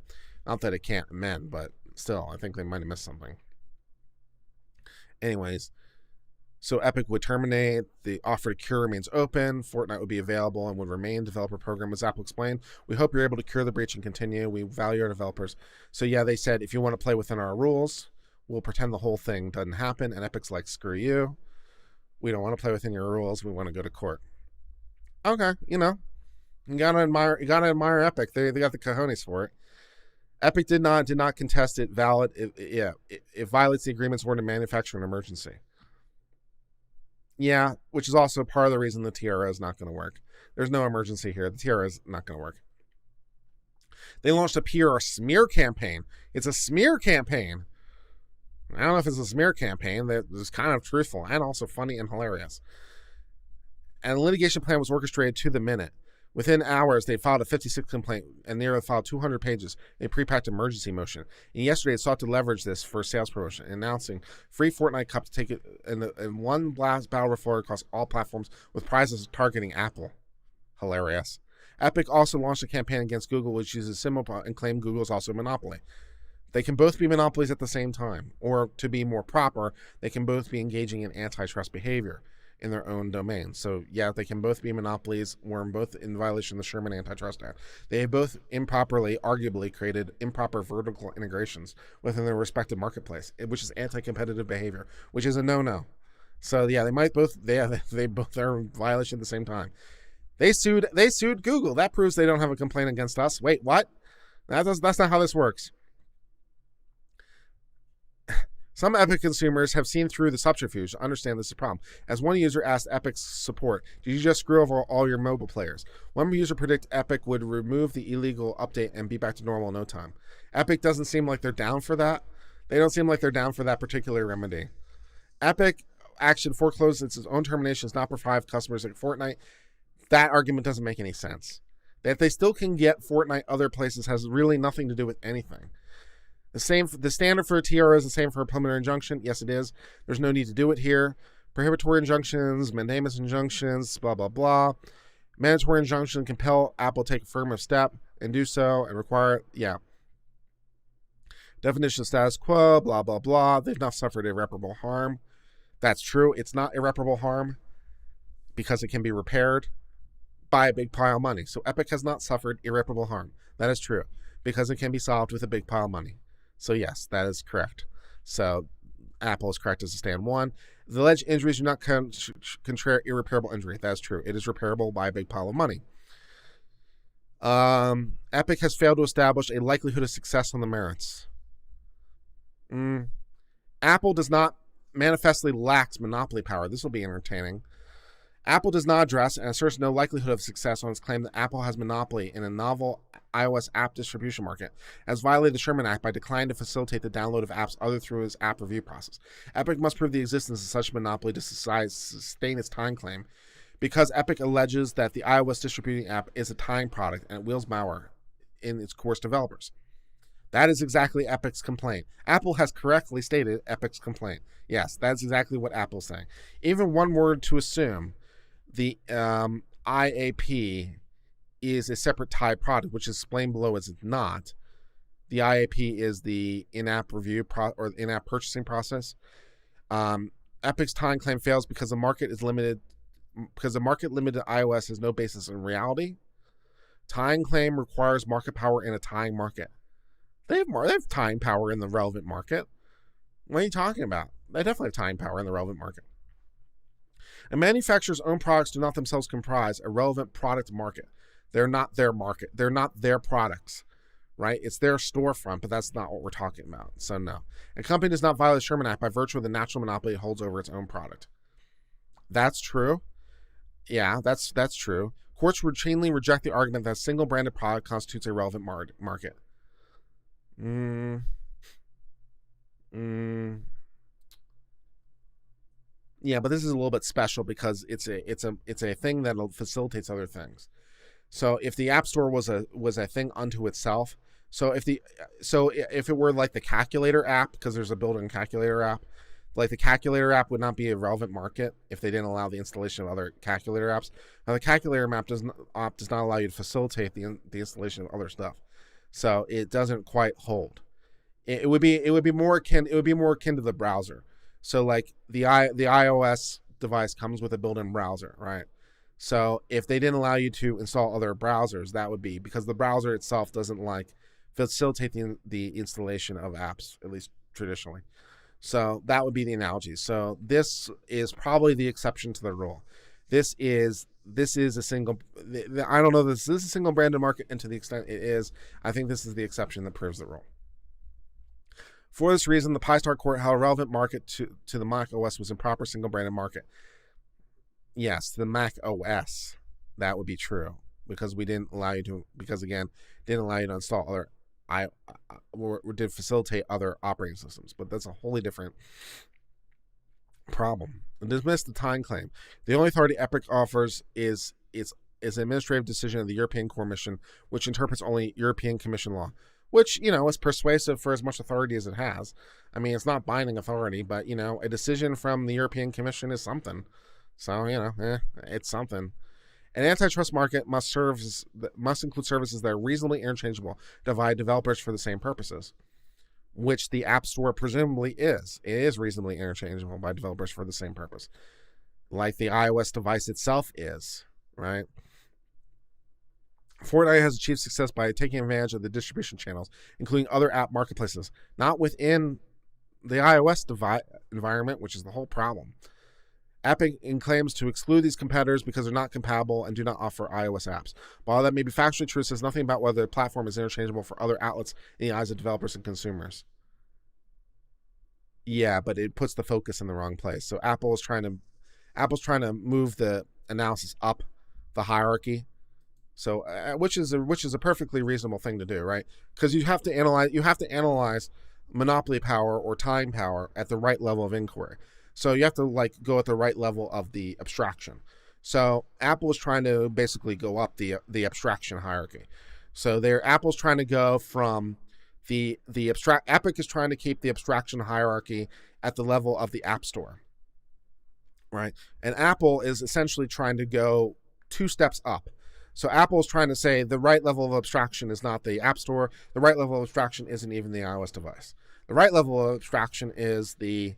Not that it can't amend, but still, I think they might have missed something. Anyways, so Epic would terminate. The offer to cure remains open. Fortnite would be available and would remain developer program, as Apple explained. We hope you're able to cure the breach and continue. We value our developers. So yeah, they said, if you want to play within our rules, we'll pretend the whole thing doesn't happen. And Epic's like, screw you. We don't want to play within your rules. We want to go to court. Okay, you gotta admire Epic. They got the cojones for it. Epic did not contest it. Valid. It violates the agreements were to manufacture an emergency. Yeah, which is also part of the reason the TRO is not going to work. There's no emergency here. The TRO is not going to work. They launched a PR smear campaign. It's a smear campaign. I don't know if it's a smear campaign that is kind of truthful and also funny and hilarious. And the litigation plan was orchestrated to the minute. Within hours, they filed a 56 complaint and nearly filed 200 pages in a pre-packed emergency motion. And yesterday, it sought to leverage this for sales promotion, announcing free Fortnite Cup to take it in one blast battle royale across all platforms with prizes targeting Apple. Hilarious. Epic also launched a campaign against Google, which uses similar and claimed Google is also a monopoly. They can both be monopolies at the same time, or to be more proper, they can both be engaging in antitrust behavior in their own domain. So yeah, they can both be monopolies. We're both in violation of the Sherman Antitrust Act. They have both improperly, arguably, created improper vertical integrations within their respective marketplace, which is anti-competitive behavior, which is a no-no. So yeah, they both are in violation at the same time. They sued Google. That proves they don't have a complaint against us. Wait, what? That's not how this works. Some Epic consumers have seen through the subterfuge to understand this is a problem. As one user asked Epic's support, did you just screw over all your mobile players? One user predicted Epic would remove the illegal update and be back to normal in no time. Epic doesn't seem like they're down for that. They don't seem like they're down for that particular remedy. Epic action foreclosed its own termination is not for 5 customers like Fortnite. That argument doesn't make any sense. That they still can get Fortnite other places has really nothing to do with anything. The standard for a TRO is the same for a preliminary injunction. Yes, it is. There's no need to do it here. Prohibitory injunctions, mandamus injunctions, blah, blah, blah. Mandatory injunction compel Apple to take a affirmative step and do so and require it. Yeah. Definition of status quo, blah, blah, blah. They've not suffered irreparable harm. That's true. It's not irreparable harm because it can be repaired by a big pile of money. So Epic has not suffered irreparable harm. That is true because it can be solved with a big pile of money. So yes, that is correct. So Apple is correct as a stand 1. The alleged injuries do not contrary irreparable injury. That is true. It is repairable by a big pile of money. Epic has failed to establish a likelihood of success on the merits. Apple does not manifestly lacks monopoly power. This will be entertaining. Apple does not address and asserts no likelihood of success on its claim that Apple has monopoly in a novel iOS app distribution market, has violated the Sherman Act by declining to facilitate the download of apps other through its app review process. Epic must prove the existence of such monopoly to sustain its tying claim, because Epic alleges that the iOS distributing app is a tying product and it wields malware in its course developers. That is exactly Epic's complaint. Apple has correctly stated Epic's complaint. Yes, that's exactly what Apple's saying. Even one word to assume the IAP is a separate tied product, which is explained below as it's not. The IAP is the in-app review or in-app purchasing process. Epic's tying claim fails because the market is limited. Because the market limited iOS has no basis in reality. Tying claim requires market power in a tying market. They have tying power in the relevant market. What are you talking about? They definitely have tying power in the relevant market. A manufacturer's own products do not themselves comprise a relevant product market. They're not their market. They're not their products, right? It's their storefront, but that's not what we're talking about. So no. A company does not violate the Sherman Act by virtue of the natural monopoly it holds over its own product. That's true. Yeah, that's true. Courts routinely reject the argument that a single branded product constitutes a relevant market. Mm, mm, yeah, but this is a little bit special because it's a thing that facilitates other things. So if the App Store was a thing unto itself, so if it were like the calculator app, because there's a built-in calculator app, like the calculator app would not be a relevant market if they didn't allow the installation of other calculator apps. Now the calculator app does not allow you to facilitate the installation of other stuff, so it doesn't quite hold. It would be more akin to the browser. So like the iOS device comes with a built-in browser, right? So if they didn't allow you to install other browsers, that would be because the browser itself doesn't like facilitate the installation of apps, at least traditionally. So that would be the analogy. So this is probably the exception to the rule. This is a single. I don't know. This is a single branded market, and to the extent it is, I think this is the exception that proves the rule. For this reason, the Pi-Star Court held a relevant market to the Mac OS was improper single branded market. Yes, the Mac OS, that would be true because we didn't allow you to, because again, didn't allow you to install other, or did facilitate other operating systems, but that's a wholly different problem. Dismiss the time claim. The only authority Epic offers is an administrative decision of the European Commission, which interprets only European Commission law, which, is persuasive for as much authority as it has. I mean, it's not binding authority, but, a decision from the European Commission is something. So, it's something. An antitrust market must include services that are reasonably interchangeable to provide developers for the same purposes, which the App Store presumably is. It is reasonably interchangeable by developers for the same purpose, like the iOS device itself is, right? Fortnite has achieved success by taking advantage of the distribution channels, including other app marketplaces, not within the iOS environment, which is the whole problem. Epic claims to exclude these competitors because they're not compatible and do not offer iOS apps. While that may be factually true, it says nothing about whether the platform is interchangeable for other outlets in the eyes of developers and consumers. Yeah, but it puts the focus in the wrong place. So Apple's trying to move the analysis up the hierarchy. So, which is a perfectly reasonable thing to do, right? Because you have to analyze monopoly power or time power at the right level of inquiry. So you have to go at the right level of the abstraction. So Apple is trying to basically go up the abstraction hierarchy. So Apple's trying to go from the abstract. Epic is trying to keep the abstraction hierarchy at the level of the App Store, right? And Apple is essentially trying to go 2 steps up. So Apple's trying to say the right level of abstraction is not the App Store. The right level of abstraction isn't even the iOS device. The right level of abstraction is the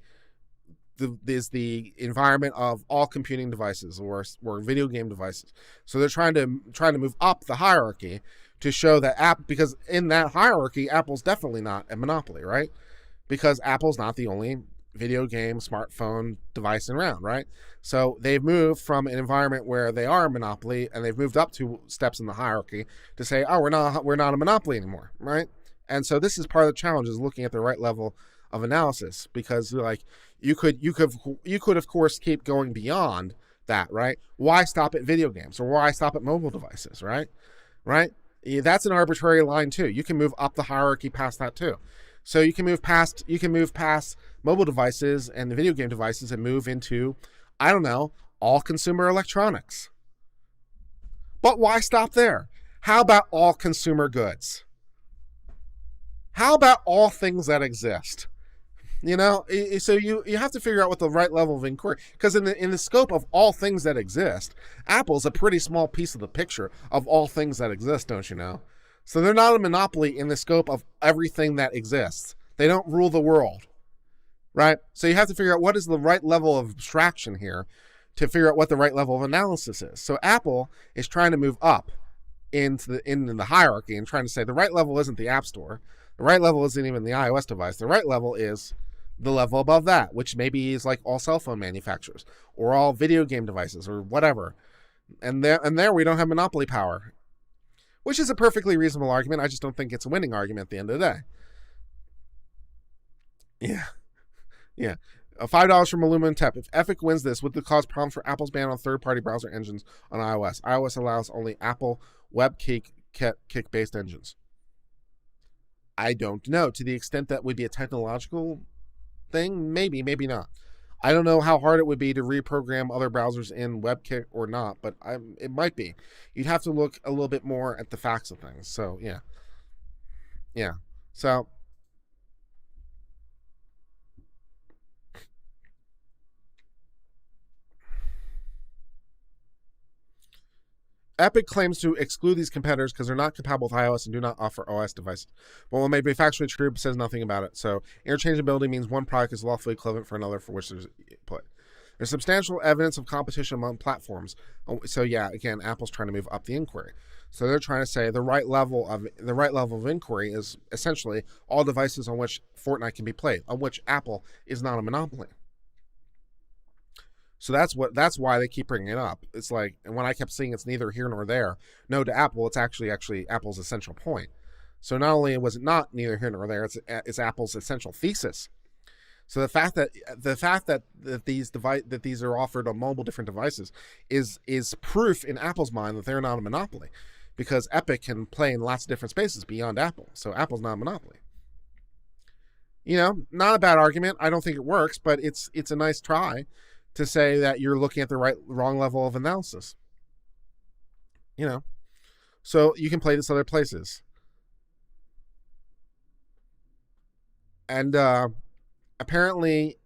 environment of all computing devices or video game devices. So they're trying to move up the hierarchy to show that because in that hierarchy, Apple's definitely not a monopoly, right? Because Apple's not the only video game smartphone device around, right? So they've moved from an environment where they are a monopoly, and they've moved up 2 steps in the hierarchy to say, oh, we're not a monopoly anymore, right? And so this is part of the challenge, is looking at the right level of analysis, because you could of course keep going beyond that, right? Why stop at video games, or why stop at mobile devices, right? That's an arbitrary line too. You can move up the hierarchy past that too. So you can move past mobile devices and the video game devices and move into, I don't know, all consumer electronics. But why stop there? How about all consumer goods? How about all things that exist? So you have to figure out what the right level of inquiry, because in the scope of all things that exist, Apple's a pretty small piece of the picture of all things that exist, don't you know? So they're not a monopoly in the scope of everything that exists. They don't rule the world, right? So you have to figure out what is the right level of abstraction here to figure out what the right level of analysis is. So Apple is trying to move up into the hierarchy and trying to say the right level isn't the App Store. The right level isn't even the iOS device. The right level is the level above that, which maybe is like all cell phone manufacturers or all video game devices or whatever. And there we don't have monopoly power, which is a perfectly reasonable argument. I just don't think it's a winning argument at the end of the day. Yeah. $5 from Aluminum Tep. If Epic wins this, would it cause problems for Apple's ban on third-party browser engines on iOS? iOS allows only Apple WebKit-based engines. I don't know. To the extent that would be a technological thing, maybe, maybe not. I don't know how hard it would be to reprogram other browsers in WebKit or not, but it might be. You'd have to look a little bit more at the facts of things. So, yeah. Yeah. So, Epic claims to exclude these competitors because they're not compatible with iOS and do not offer OS devices. But what may be factually true says nothing about it. So interchangeability means one product is lawfully equivalent for another for which there's play. There's substantial evidence of competition among platforms. So yeah, again, Apple's trying to move up the inquiry. So they're trying to say the right level of inquiry is essentially all devices on which Fortnite can be played, on which Apple is not a monopoly. So that's why they keep bringing it up. It's like, and when I kept saying it's neither here nor there, no, to Apple, it's actually Apple's essential point. So not only was it not neither here nor there, it's Apple's essential thesis. So the fact that these are offered on multiple different devices is proof in Apple's mind that they're not a monopoly, because Epic can play in lots of different spaces beyond Apple. So Apple's not a monopoly. Not a bad argument. I don't think it works, but it's a nice try to say that you're looking at the wrong level of analysis. So you can play this other places. And apparently,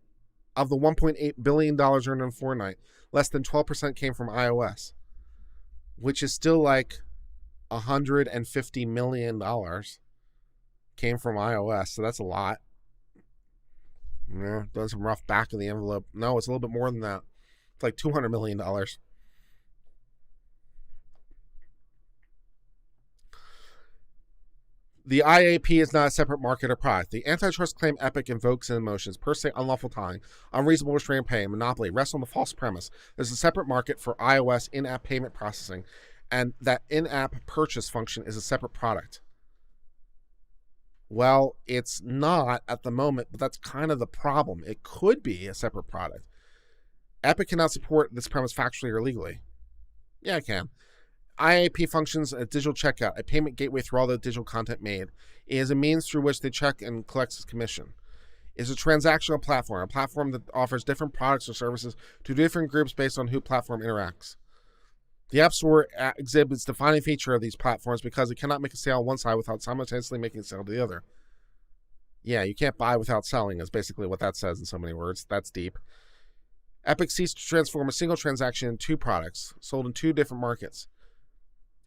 of the $1.8 billion earned on Fortnite, less than 12% came from iOS, which is still like $150 million came from iOS. So that's a lot. Yeah, done some rough back of the envelope. No, it's a little bit more than that. It's like $200 million. The IAP is not a separate market or product. The antitrust claim Epic invokes in emotions, per se unlawful tying, unreasonable restraint pay, and monopoly rests on the false premise there's a separate market for iOS in-app payment processing, and that in-app purchase function is a separate product. Well, it's not at the moment, but that's kind of the problem. It could be a separate product. Epic cannot support this premise factually or legally. Yeah, it can. IAP functions a digital checkout, a payment gateway through all the digital content made. It is a means through which they check and collect its commission. It's a transactional platform, a platform that offers different products or services to different groups based on who platform interacts. The App Store exhibits the defining feature of these platforms because it cannot make a sale on one side without simultaneously making a sale to the other. Yeah, you can't buy without selling is basically what that says in so many words. That's deep. Epic seeks to transform a single transaction into two products sold in two different markets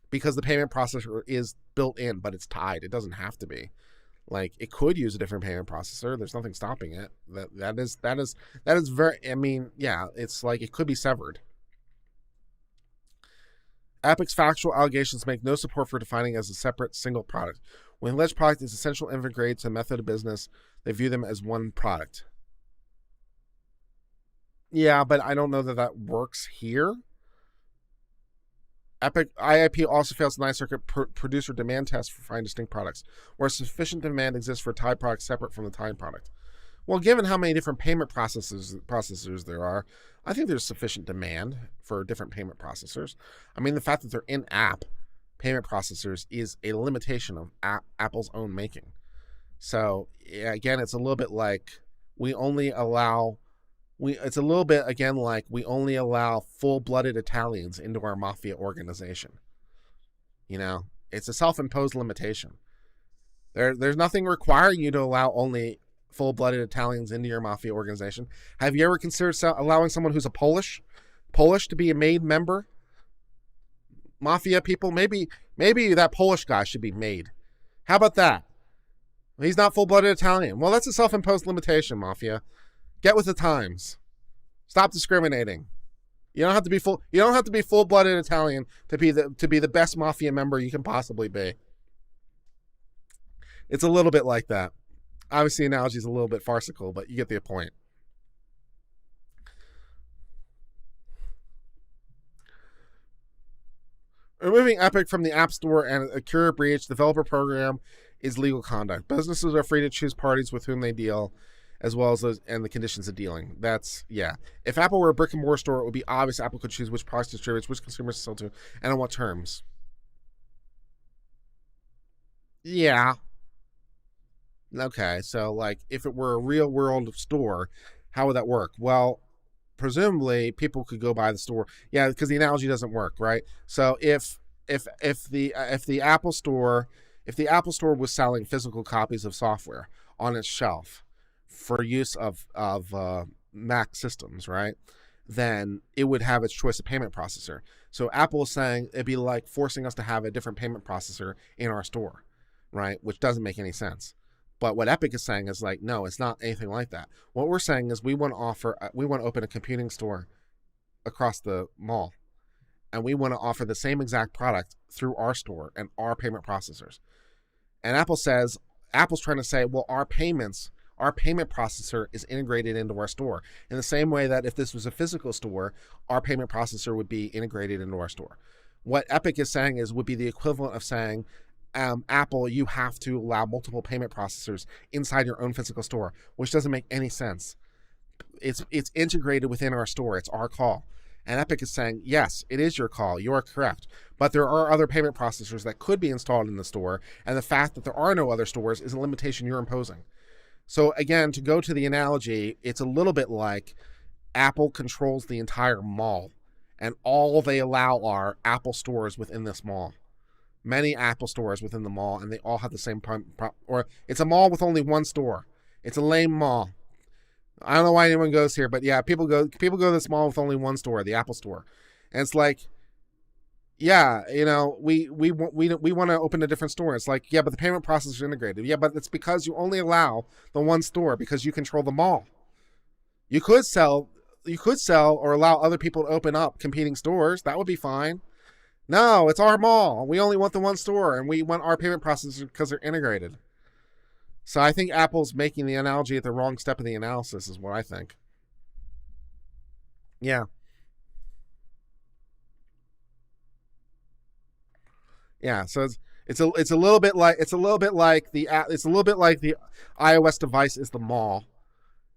because the payment processor is built in, but it's tied. It doesn't have to be. Like, it could use a different payment processor. There's nothing stopping it. That is very, I mean, yeah, it's like it could be severed. Epic's factual allegations make no support for defining it as a separate single product. When an alleged product is essential integrated to a method of business, they view them as one product. Yeah, but I don't know that works here. Epic IIP also fails the Ninth Circuit producer demand test for finding distinct products, where sufficient demand exists for a tied product separate from the tied product. Well, given how many different payment processors there are, I think there's sufficient demand for different payment processors. I mean, the fact that they're in-app payment processors is a limitation of Apple's own making. So, yeah, again, it's a little bit like we only allow full-blooded Italians into our mafia organization. It's a self-imposed limitation. There's nothing requiring you to allow only full-blooded Italians into your mafia organization. Have you ever considered allowing someone who's a Polish to be a made member? Mafia people, maybe that Polish guy should be made. How about that? He's not full-blooded Italian. Well, that's a self-imposed limitation, Mafia. Get with the times. Stop discriminating. You don't have to be full-blooded Italian to be the best Mafia member you can possibly be. It's a little bit like that. Obviously, the analogy is a little bit farcical, but you get the point. Removing Epic from the App Store and a cure breach developer program is legal conduct. Businesses are free to choose parties with whom they deal. as well as those and the conditions of dealing. That's yeah. If Apple were a brick and mortar store, it would be obvious Apple could choose which products distributes, which consumers to sell to, and on what terms. Yeah. Okay. So like, if it were a real world store, how would that work? Well, presumably people could go by the store. Yeah, because the analogy doesn't work, right? So if the Apple Store was selling physical copies of software on its shelf for use of Mac systems, right? Then it would have its choice of payment processor. So Apple is saying it'd be like forcing us to have a different payment processor in our store, right? Which doesn't make any sense. But what Epic is saying is like, no, it's not anything like that. What we're saying is we want to open a computing store across the mall, and we want to offer the same exact product through our store and our payment processors. And Apple's trying to say, well, our payment processor is integrated into our store in the same way that if this was a physical store, our payment processor would be integrated into our store. What Epic is saying would be the equivalent of saying, Apple, you have to allow multiple payment processors inside your own physical store, which doesn't make any sense. It's integrated within our store. It's our call. And Epic is saying, yes, it is your call. You are correct. But there are other payment processors that could be installed in the store. And the fact that there are no other stores is a limitation you're imposing. So again, to go to the analogy, it's a little bit like Apple controls the entire mall. And all they allow are Apple stores within this mall. Many Apple stores within the mall, and they all have the same or it's a mall with only one store. It's a lame mall. I don't know why anyone goes here, but yeah, people go to this mall with only one store, the Apple store. And it's like, yeah, we want to open a different store. It's like, yeah, but the payment processor is integrated. Yeah, but it's because you only allow the one store because you control the mall. You could sell or allow other people to open up competing stores. That would be fine. No, it's our mall. We only want the one store, and we want our payment processors because they're integrated. So I think Apple's making the analogy at the wrong step of the analysis is what I think. Yeah. Yeah, so it's a little bit like the iOS device is the mall,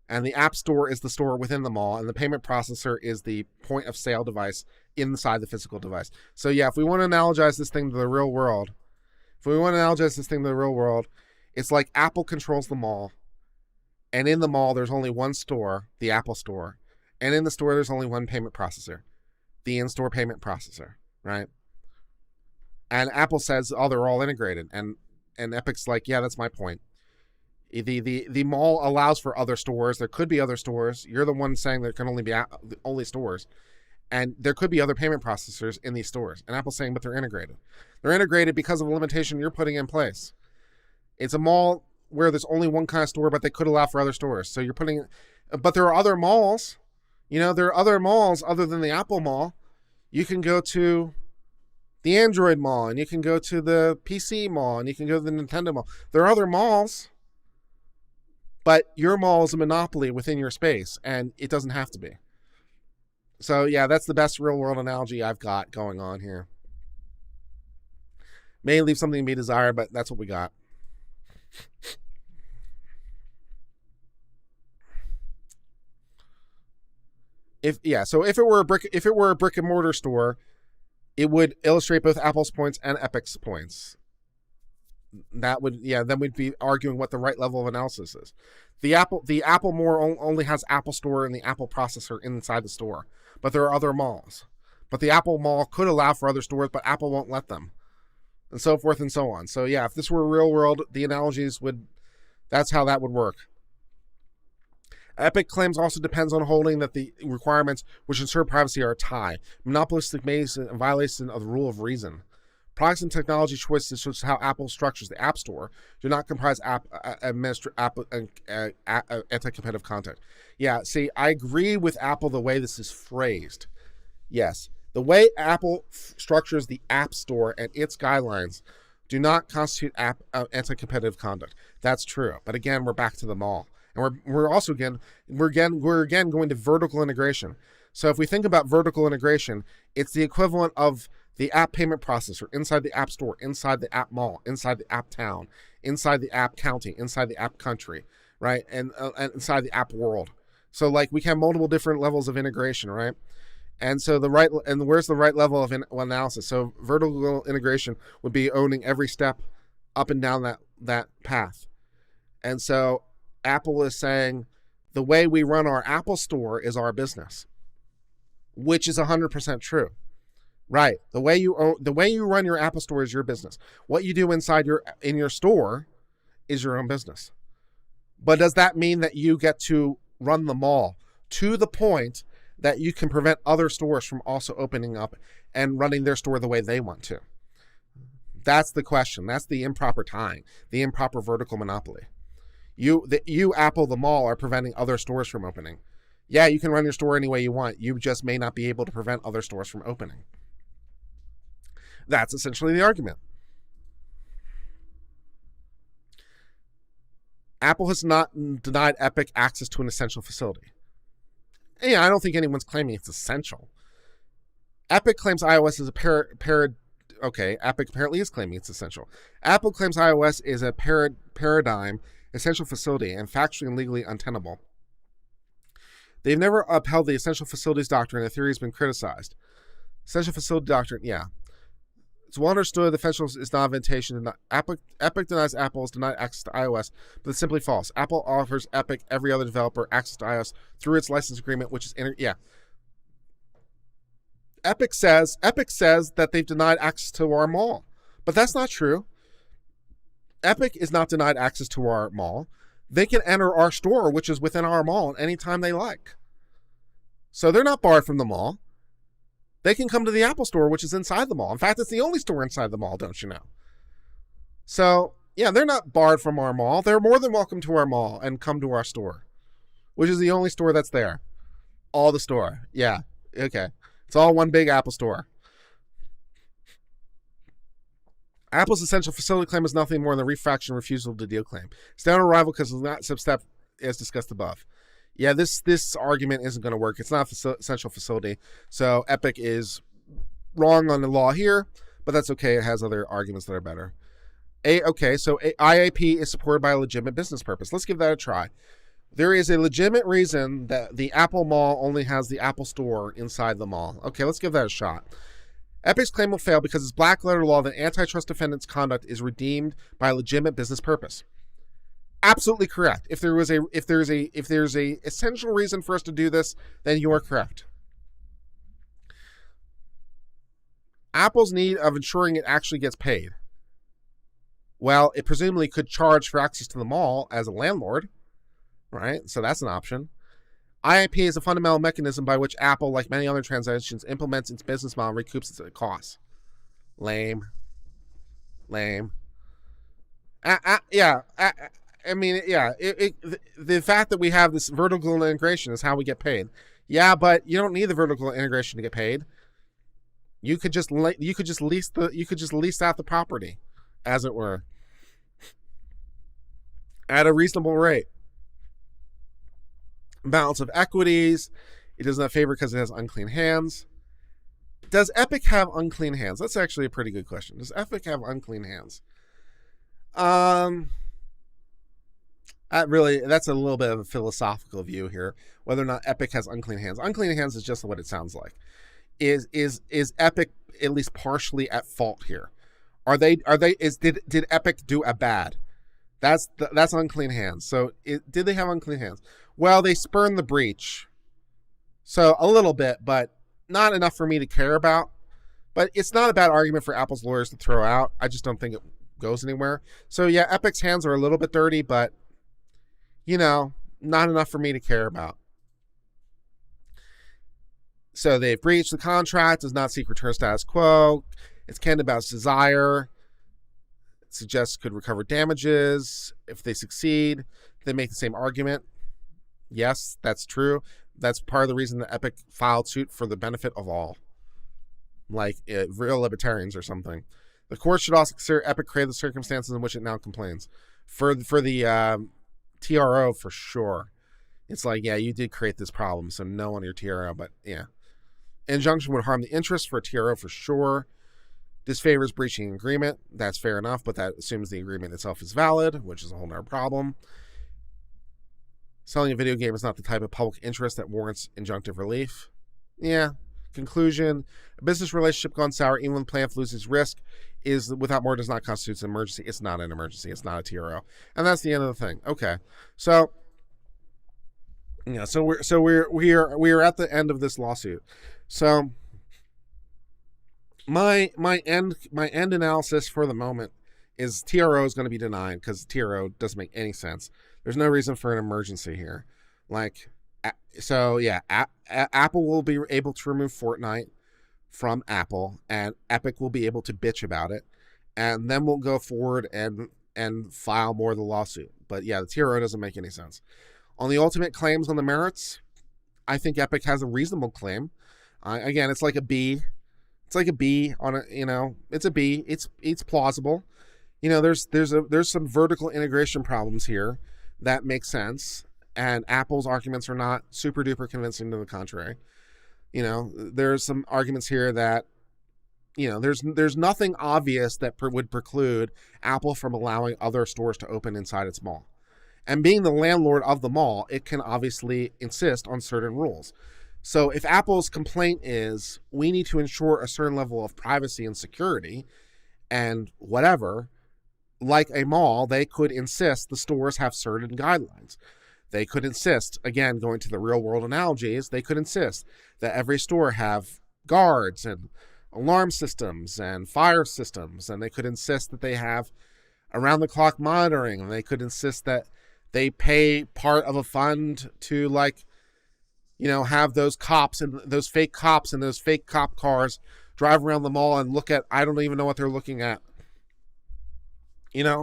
and the App Store is the store within the mall, and the payment processor is the point of sale device inside the physical device. So yeah, if we want to analogize this thing to the real world, it's like Apple controls the mall, and in the mall there's only one store, the Apple Store, and in the store there's only one payment processor, the in-store payment processor, right? And Apple says, oh, they're all integrated, and Epic's like, yeah, that's my point. The mall allows for other stores. There could be other stores. You're the one saying there can only be only stores. And there could be other payment processors in these stores. And Apple's saying, but they're integrated. They're integrated because of a limitation you're putting in place. It's a mall where there's only one kind of store, but they could allow for other stores. So but there are other malls. There are other malls other than the Apple Mall. You can go to the Android Mall, and you can go to the PC Mall, and you can go to the Nintendo Mall. There are other malls. But your mall is a monopoly within your space, and it doesn't have to be. So, yeah, that's the best real-world analogy I've got going on here. May leave something to be desired, but that's what we got. If it were a brick and mortar store, it would illustrate both Apple's points and Epic's points. Then we'd be arguing what the right level of analysis is. The Apple Mall only has Apple Store and the Apple processor inside the store, but there are other malls. But the Apple Mall could allow for other stores, but Apple won't let them, and so forth and so on. So yeah, if this were real world, the analogies that's how that would work. Epic claims also depends on holding that the requirements which ensure privacy are a tie, monopolistic violation of the rule of reason. Products and technology choices, such as how Apple structures the App Store, do not comprise anti-competitive conduct. Yeah, see, I agree with Apple the way this is phrased. Yes, the way Apple structures the App Store and its guidelines do not constitute anti-competitive conduct. That's true. But again, we're back to the mall, and we're also going to vertical integration. So if we think about vertical integration, it's the equivalent of the app payment processor inside the App Store, inside the App Mall, inside the App Town, inside the App County, inside the App Country, right? And inside the app world. So like we can have multiple different levels of integration, right? And so where's the right level of analysis? So vertical integration would be owning every step up and down that path. And so Apple is saying the way we run our Apple store is our business, which is 100% true. Right. The way you run your Apple store is your business. What you do in your store is your own business. But does that mean that you get to run the mall to the point that you can prevent other stores from also opening up and running their store the way they want to? That's the question. That's the improper tying, the improper vertical monopoly. You Apple, the mall, are preventing other stores from opening. Yeah, you can run your store any way you want. You just may not be able to prevent other stores from opening. That's essentially the argument. Apple has not denied Epic access to an essential facility. Yeah, I don't think anyone's claiming it's essential. Epic claims iOS is a Okay, Epic apparently is claiming it's essential. Apple claims iOS is a paradigm essential facility and factually and legally untenable. They've never upheld the essential facilities doctrine. The theory has been criticized. Essential facility doctrine, yeah. It's well understood the essential is not inventation. Epic denies Apple's denied access to iOS, but it's simply false. Apple offers Epic, every other developer, access to iOS through its license agreement, which is Epic says that they've denied access to our mall, but that's not true. Epic is not denied access to our mall. They can enter our store, which is within our mall, anytime they like. So they're not barred from the mall. They can come to the Apple store, which is inside the mall. In fact, it's the only store inside the mall, don't you know? So, yeah, they're not barred from our mall. They're more than welcome to our mall and come to our store, which is the only store that's there. All the store. Yeah, okay. It's all one big Apple store. Apple's essential facility claim is nothing more than a refraction refusal to deal claim. It's down arrival because it's not substep as discussed above. Yeah, this argument isn't going to work. It's not essential facility. So Epic is wrong on the law here, but that's okay. It has other arguments that are better. So IAP is supported by a legitimate business purpose. Let's give that a try. There is a legitimate reason that the Apple Mall only has the Apple Store inside the mall. Okay, let's give that a shot. Epic's claim will fail because it's black letter law that antitrust defendants' conduct is redeemed by a legitimate business purpose. Absolutely correct. If there's a essential reason for us to do this, then you are correct. Apple's need of ensuring it actually gets paid. Well, it presumably could charge for access to the mall as a landlord, right? So that's an option. IAP is a fundamental mechanism by which Apple, like many other transactions, implements its business model and recoups its costs. Lame. The fact that we have this vertical integration is how we get paid. Yeah, but you don't need the vertical integration to get paid. You could just lease out the property, as it were, at a reasonable rate. Balance of equities. It does not favor because it has unclean hands. Does Epic have unclean hands? That's actually a pretty good question. Does Epic have unclean hands? That's a little bit of a philosophical view here, whether or not Epic has unclean hands. Unclean hands is just what it sounds like. Is Epic at least partially at fault here? Did Epic do a bad? That's unclean hands. So did they have unclean hands? Well, they spurned the breach. So a little bit, but not enough for me to care about. But it's not a bad argument for Apple's lawyers to throw out. I just don't think it goes anywhere. So yeah, Epic's hands are a little bit dirty, but not enough for me to care about. So they've breached the contract, does not seek return status quo. It's candid about its desire. It suggests could recover damages. If they succeed, they make the same argument. Yes, that's true. That's part of the reason that Epic filed suit for the benefit of all. Like real libertarians or something. The court should also consider Epic created the circumstances in which it now complains. For the TRO, for sure. It's like, yeah, you did create this problem, so no on your TRO, but yeah. Injunction would harm the interest for a TRO for sure. Disfavors breaching agreement. That's fair enough, but that assumes the agreement itself is valid, which is a whole nother problem. Selling a video game is not the type of public interest that warrants injunctive relief. Yeah. Conclusion: a business relationship gone sour, even when the plaintiff loses risk, is without more does not constitute an emergency. It's not an emergency. It's not a TRO, and that's the end of the thing. Okay, so yeah, so we're at the end of this lawsuit. So my end analysis for the moment is TRO is going to be denied because TRO doesn't make any sense. There's no reason for an emergency here. Like, so yeah, Apple will be able to remove Fortnite from Apple, and Epic will be able to bitch about it, and then we'll go forward and file more of the lawsuit. But yeah, the TRO doesn't make any sense. On the ultimate claims on the merits, I think Epic has a reasonable claim. Again, it's like a B. It's like a B on a, it's a B. It's plausible. There's some vertical integration problems here that make sense, and Apple's arguments are not super duper convincing to the contrary. There's some arguments here that, there's nothing obvious that would preclude Apple from allowing other stores to open inside its mall. And being the landlord of the mall, it can obviously insist on certain rules. So if Apple's complaint is, we need to ensure a certain level of privacy and security and whatever, like a mall, they could insist the stores have certain guidelines. They could insist, again, going to the real world analogies, they could insist that every store have guards and alarm systems and fire systems, and they could insist that they have around the clock monitoring, and they could insist that they pay part of a fund to, have those cops and those fake cops and those fake cop cars drive around the mall and look at, I don't even know what they're looking at.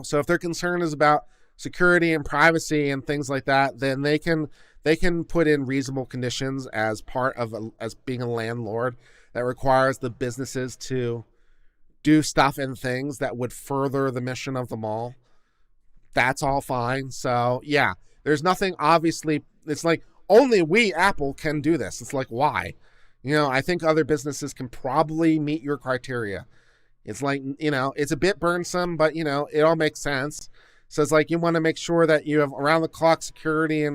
So if their concern is about security and privacy and things like that, then they can put in reasonable conditions as part of as being a landlord that requires the businesses to do stuff and things that would further the mission of the mall. That's all fine. So yeah, there's nothing obviously. It's like only we, Apple, can do this. It's like, why? I think other businesses can probably meet your criteria. It's like, it's a bit burdensome, but it all makes sense. So it's like, you want to make sure that you have around the clock security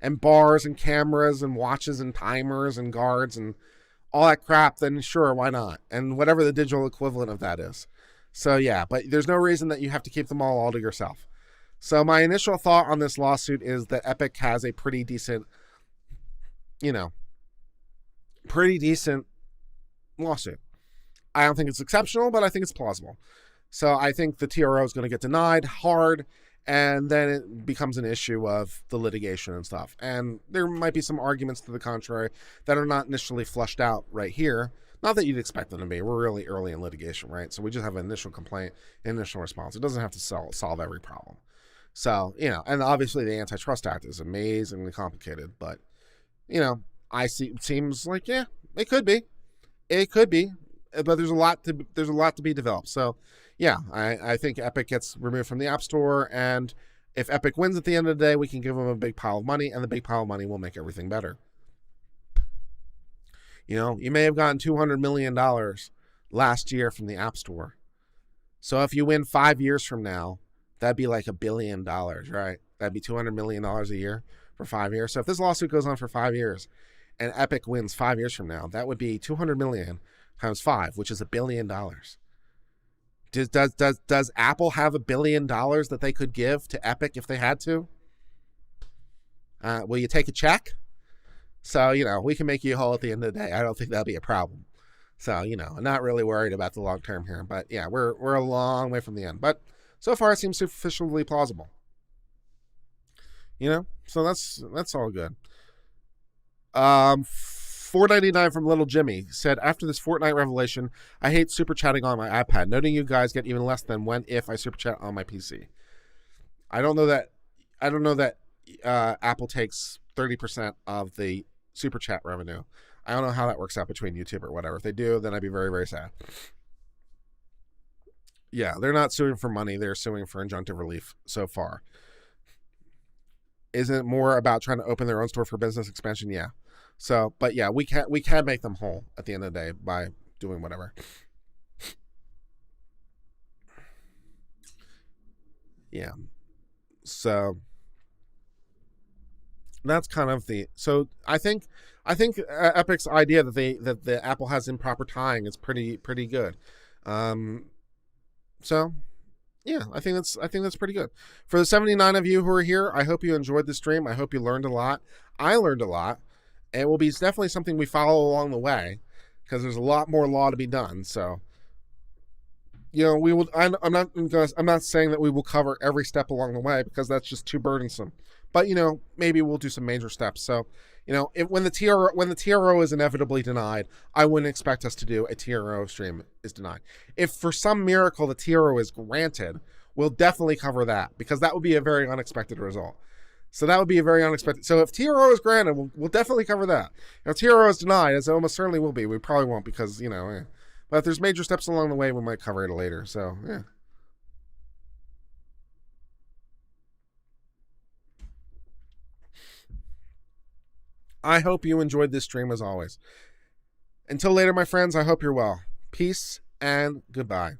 and bars and cameras and watches and timers and guards and all that crap, then sure, why not? And whatever the digital equivalent of that is. So yeah, but there's no reason that you have to keep them all to yourself. So my initial thought on this lawsuit is that Epic has a pretty decent lawsuit. I don't think it's exceptional, but I think it's plausible. So I think the TRO is going to get denied hard, and then it becomes an issue of the litigation and stuff. And there might be some arguments to the contrary that are not initially fleshed out right here. Not that you'd expect them to be. We're really early in litigation, right? So we just have an initial complaint, initial response. It doesn't have to solve every problem. So, and obviously the Antitrust Act is amazingly complicated, but, it seems like, yeah, it could be. It could be, but there's a lot to be developed. So, yeah, I think Epic gets removed from the App Store, and if Epic wins at the end of the day, we can give them a big pile of money, and the big pile of money will make everything better. You may have gotten $200 million last year from the App Store. So if you win 5 years from now, that'd be like $1 billion, right? That'd be $200 million a year for 5 years. So if this lawsuit goes on for 5 years and Epic wins 5 years from now, that would be 200 million times 5, which is $1 billion. Does Apple have $1 billion that they could give to Epic if they had to? Will you take a check? So, we can make you whole at the end of the day. I don't think that'll be a problem. So, I'm not really worried about the long term here. But yeah, we're a long way from the end. But so far, it seems sufficiently plausible. So that's all good. 499 from Little Jimmy said, after this Fortnite revelation, I hate super chatting on my iPad. Noting you guys get even less than if I super chat on my PC. I don't know that Apple takes 30% of the super chat revenue. I don't know how that works out between YouTube or whatever. If they do, then I'd be very, very sad. Yeah, they're not suing for money. They're suing for injunctive relief so far. Isn't it more about trying to open their own store for business expansion? Yeah. So, but yeah, we can make them whole at the end of the day by doing whatever. Yeah. So That's kind of the so I think Epic's idea that the Apple has improper tying is pretty good. Um, so yeah, I think that's pretty good. For the 79 of you who are here, I hope you enjoyed the stream. I hope you learned a lot. I learned a lot. It will be definitely something we follow along the way because there's a lot more law to be done. So we will. I'm not saying that we will cover every step along the way because that's just too burdensome. But maybe we'll do some major steps. So when the TRO is inevitably denied, I wouldn't expect us to do a TRO stream is denied. If for some miracle the TRO is granted, we'll definitely cover that because that would be a very unexpected result. So that would be a very unexpected. So if TRO is granted, we'll definitely cover that. If TRO is denied, as it almost certainly will be, we probably won't because But if there's major steps along the way, we might cover it later. So yeah. I hope you enjoyed this stream as always. Until later, my friends, I hope you're well. Peace and goodbye.